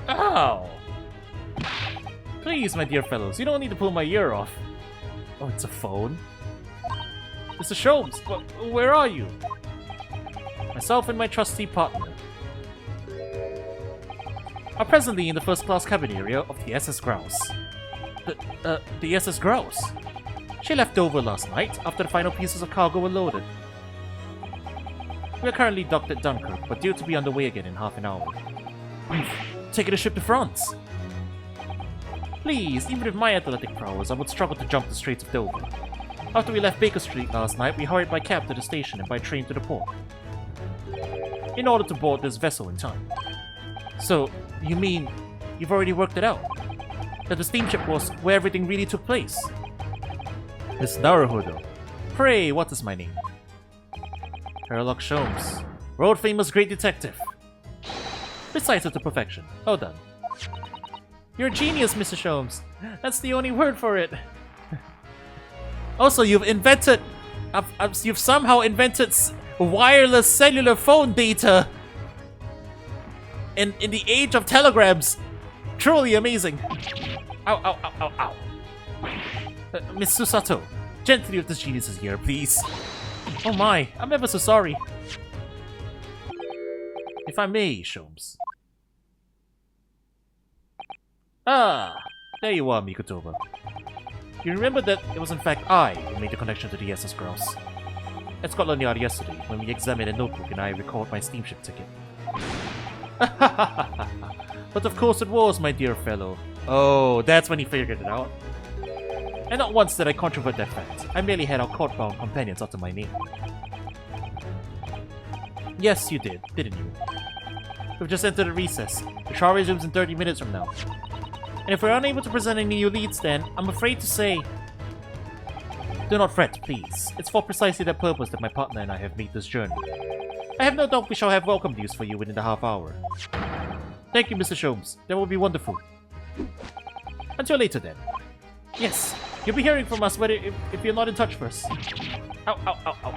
Ow! Please, my dear fellows, you don't need to pull my ear off. Oh, it's a phone? Mr. Sholmes, where are you? Myself and my trusty partner are presently in the first-class cabin area of the SS Grouse. The SS Grouse? She left Dover last night after the final pieces of cargo were loaded. We are currently docked at Dunkirk, but due to be on the way again in half an hour. We've taken a ship to France. Please, even with my athletic prowess, I would struggle to jump the Straits of Dover. After we left Baker Street last night, we hurried by cab to the station and by train to the port, in order to board this vessel in time. So, you mean you've already worked it out? That the steamship was where everything really took place? Miss Naruhodo. Pray, what is my name? Sherlock Sholmes. World-famous great detective. Recited to perfection. Well done. You're a genius, Mr. Sholmes. That's the only word for it. Also, you've somehow invented wireless cellular phone data in the age of telegrams. Truly amazing. Ow, ow, ow, ow, ow. Miss Susato, gently with this genius's ear, please. Oh my, I'm ever so sorry. If I may, Sholmes. Ah, there you are, Mikotoba. You remember that it was in fact I who made the connection to the SS Grouse. At Scotland Yard yesterday, when we examined a notebook and I recalled my steamship ticket. But of course it was, my dear fellow. Oh, that's when he figured it out. And not once did I controvert that fact. I merely had our court-bound companions utter my name. Yes, you did, didn't you? We've just entered a recess. The trial resumes in 30 minutes from now. And if we're unable to present any new leads then, I'm afraid to say... Do not fret, please. It's for precisely that purpose that my partner and I have made this journey. I have no doubt we shall have welcome news for you within the half hour. Thank you, Mr. Sholmes. That will be wonderful. Until later then. Yes, you'll be hearing from us whether if you're not in touch first. Ow, ow, ow, ow.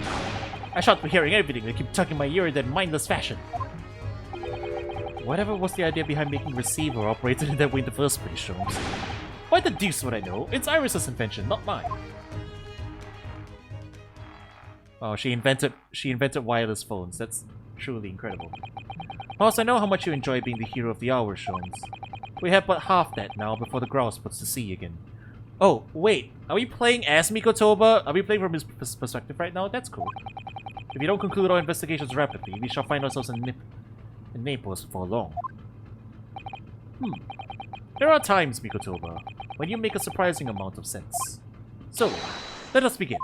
I shan't be hearing everything. They keep tucking my ear in that mindless fashion. Whatever was the idea behind making receiver operated in that way in the first place, Sholmes? Why the deuce would I know? It's Iris's invention, not mine. Oh, she invented wireless phones. That's truly incredible. Whilst I know how much you enjoy being the hero of the hour, Sholmes, we have but half that now before the grouse puts to sea again. Oh, wait. Are we playing as Mikotoba? Are we playing from his perspective right now? That's cool. If you don't conclude our investigations rapidly, we shall find ourselves in Naples before long. There are times, Mikotoba, when you make a surprising amount of sense. So, let us begin.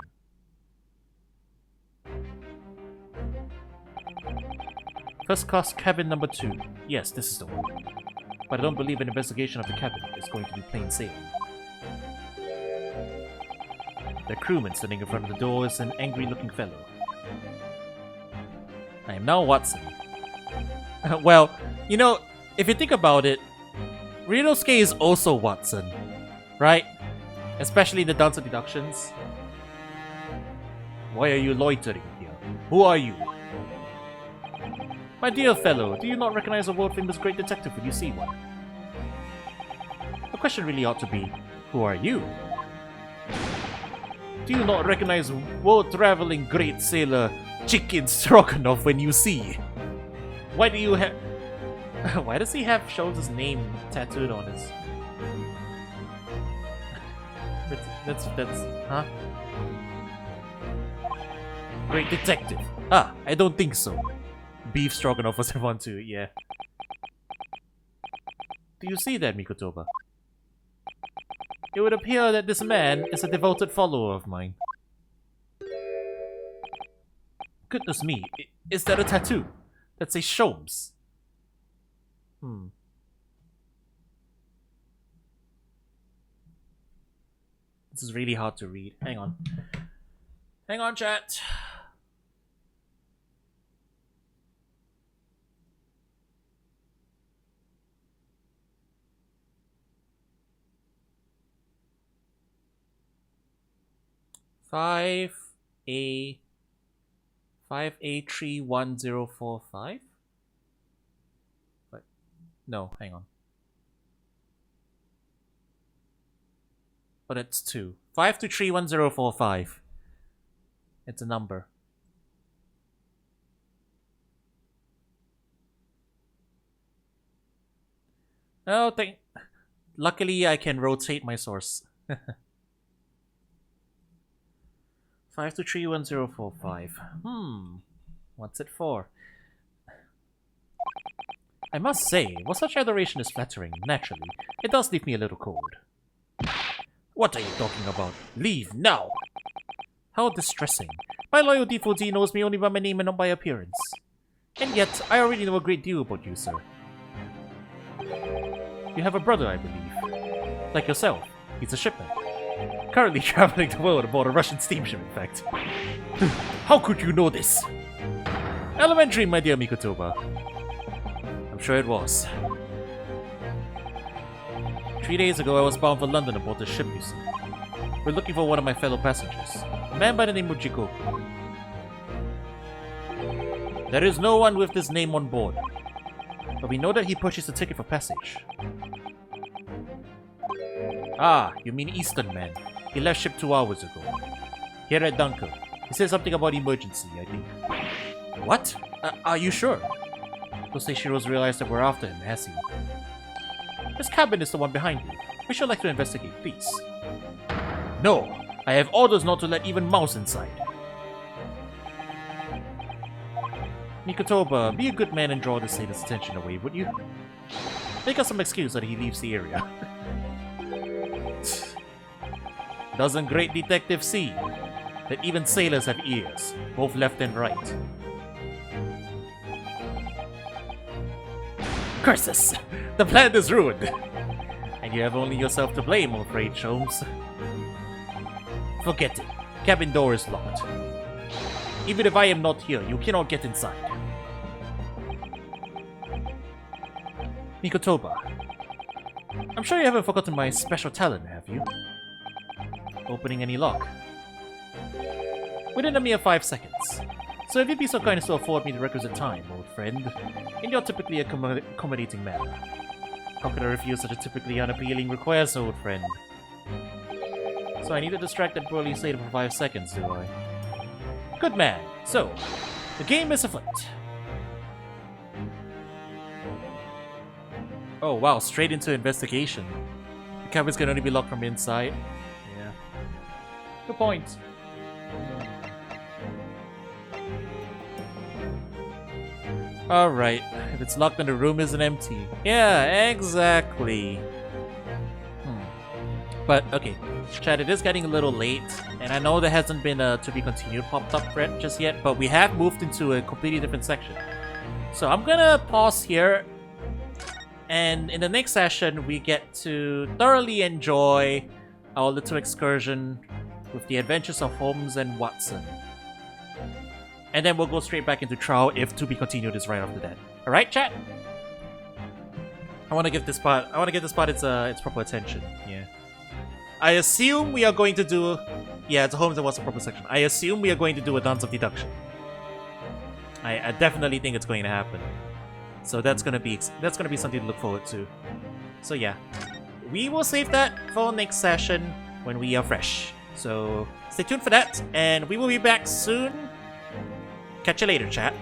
First class cabin number 2. Yes, this is the one. But I don't believe an investigation of the cabin is going to be plain sailing. The crewman standing in front of the door is an angry-looking fellow. I am now Watson. Well, you know, if you think about it, Ryunosuke is also Watson, right? Especially in the dance of deductions. Why are you loitering here? Who are you? My dear fellow, do you not recognize a world-famous great detective when you see one? The question really ought to be, who are you? Do you not recognize world-traveling great sailor Chicken Stroganoff when you see? Why do you have... Why does he have Schultz's name tattooed on his... That's... Huh? Great detective. Ah, I don't think so. Beef Stroganoff was one too, yeah. Do you see that, Mikotoba? It would appear that this man is a devoted follower of mine. Goodness me, is that a tattoo? That says Sholmes. This is really hard to read. Hang on. Hang on, chat. Five A 5A31045? But no, hang on. But it's 2. 5231045. It's a number. Oh, luckily I can rotate my source. 5231045. What's it for? I must say, while such adoration is flattering, naturally, it does leave me a little cold. What are you talking about? Leave now! How distressing. My loyal devotee knows me only by my name and not by appearance. And yet, I already know a great deal about you, sir. You have a brother, I believe. Like yourself, he's a shipman. Currently traveling the world aboard a Russian steamship, in fact. How could you know this? Elementary, my dear Mikotoba. I'm sure it was. 3 days ago, I was bound for London aboard the ship, you see. We're looking for one of my fellow passengers, a man by the name of Jikoku. There is no one with this name on board, but we know that he purchased a ticket for passage. Ah, you mean Eastern man. He left ship 2 hours ago. Here at Dunkirk. He said something about emergency, I think. What? Are you sure? Those Seishiros realized that we're after him, has he? This cabin is the one behind you. We should like to investigate, please. No! I have orders not to let even mouse inside. Mikotoba, be a good man and draw the sailor's attention away, would you? Make us some excuse that he leaves the area. Doesn't great detective see that even sailors have ears, both left and right? Curses! The plan is ruined! And you have only yourself to blame, I'm afraid, Sholmes. Forget it. Cabin door is locked. Even if I am not here, you cannot get inside. Mikotoba, I'm sure you haven't forgotten my special talent, have you? Opening any lock. Within a mere 5 seconds. So if you'd be so kind as to afford me the requisite time, old friend, in your typically accommodating manner. How could I refuse such a typically unappealing request, old friend? So I need to distract that burly sailor for 5 seconds, do I? Good man. So, the game is afoot. Oh wow, straight into investigation. The cabin's can only be locked from inside. Yeah. Good point. Alright, if it's locked and the room isn't empty. Yeah, exactly. But, okay. Chat, it is getting a little late, and I know there hasn't been a to be continued popped up thread just yet, but we have moved into a completely different section. So I'm gonna pause here, and in the next session we get to thoroughly enjoy our little excursion with the adventures of Holmes and Watson. And then we'll go straight back into trial if to be continued is right after that. Alright, chat? I wanna give this part its proper attention, yeah. I assume we are going to do... Yeah, it's a Holmes and Watson proper section. I assume we are going to do a dance of deduction. I definitely think it's going to happen. So that's gonna be something to look forward to. So yeah. We will save that for next session when we are fresh. So stay tuned for that, and we will be back soon. Catch you later, chat.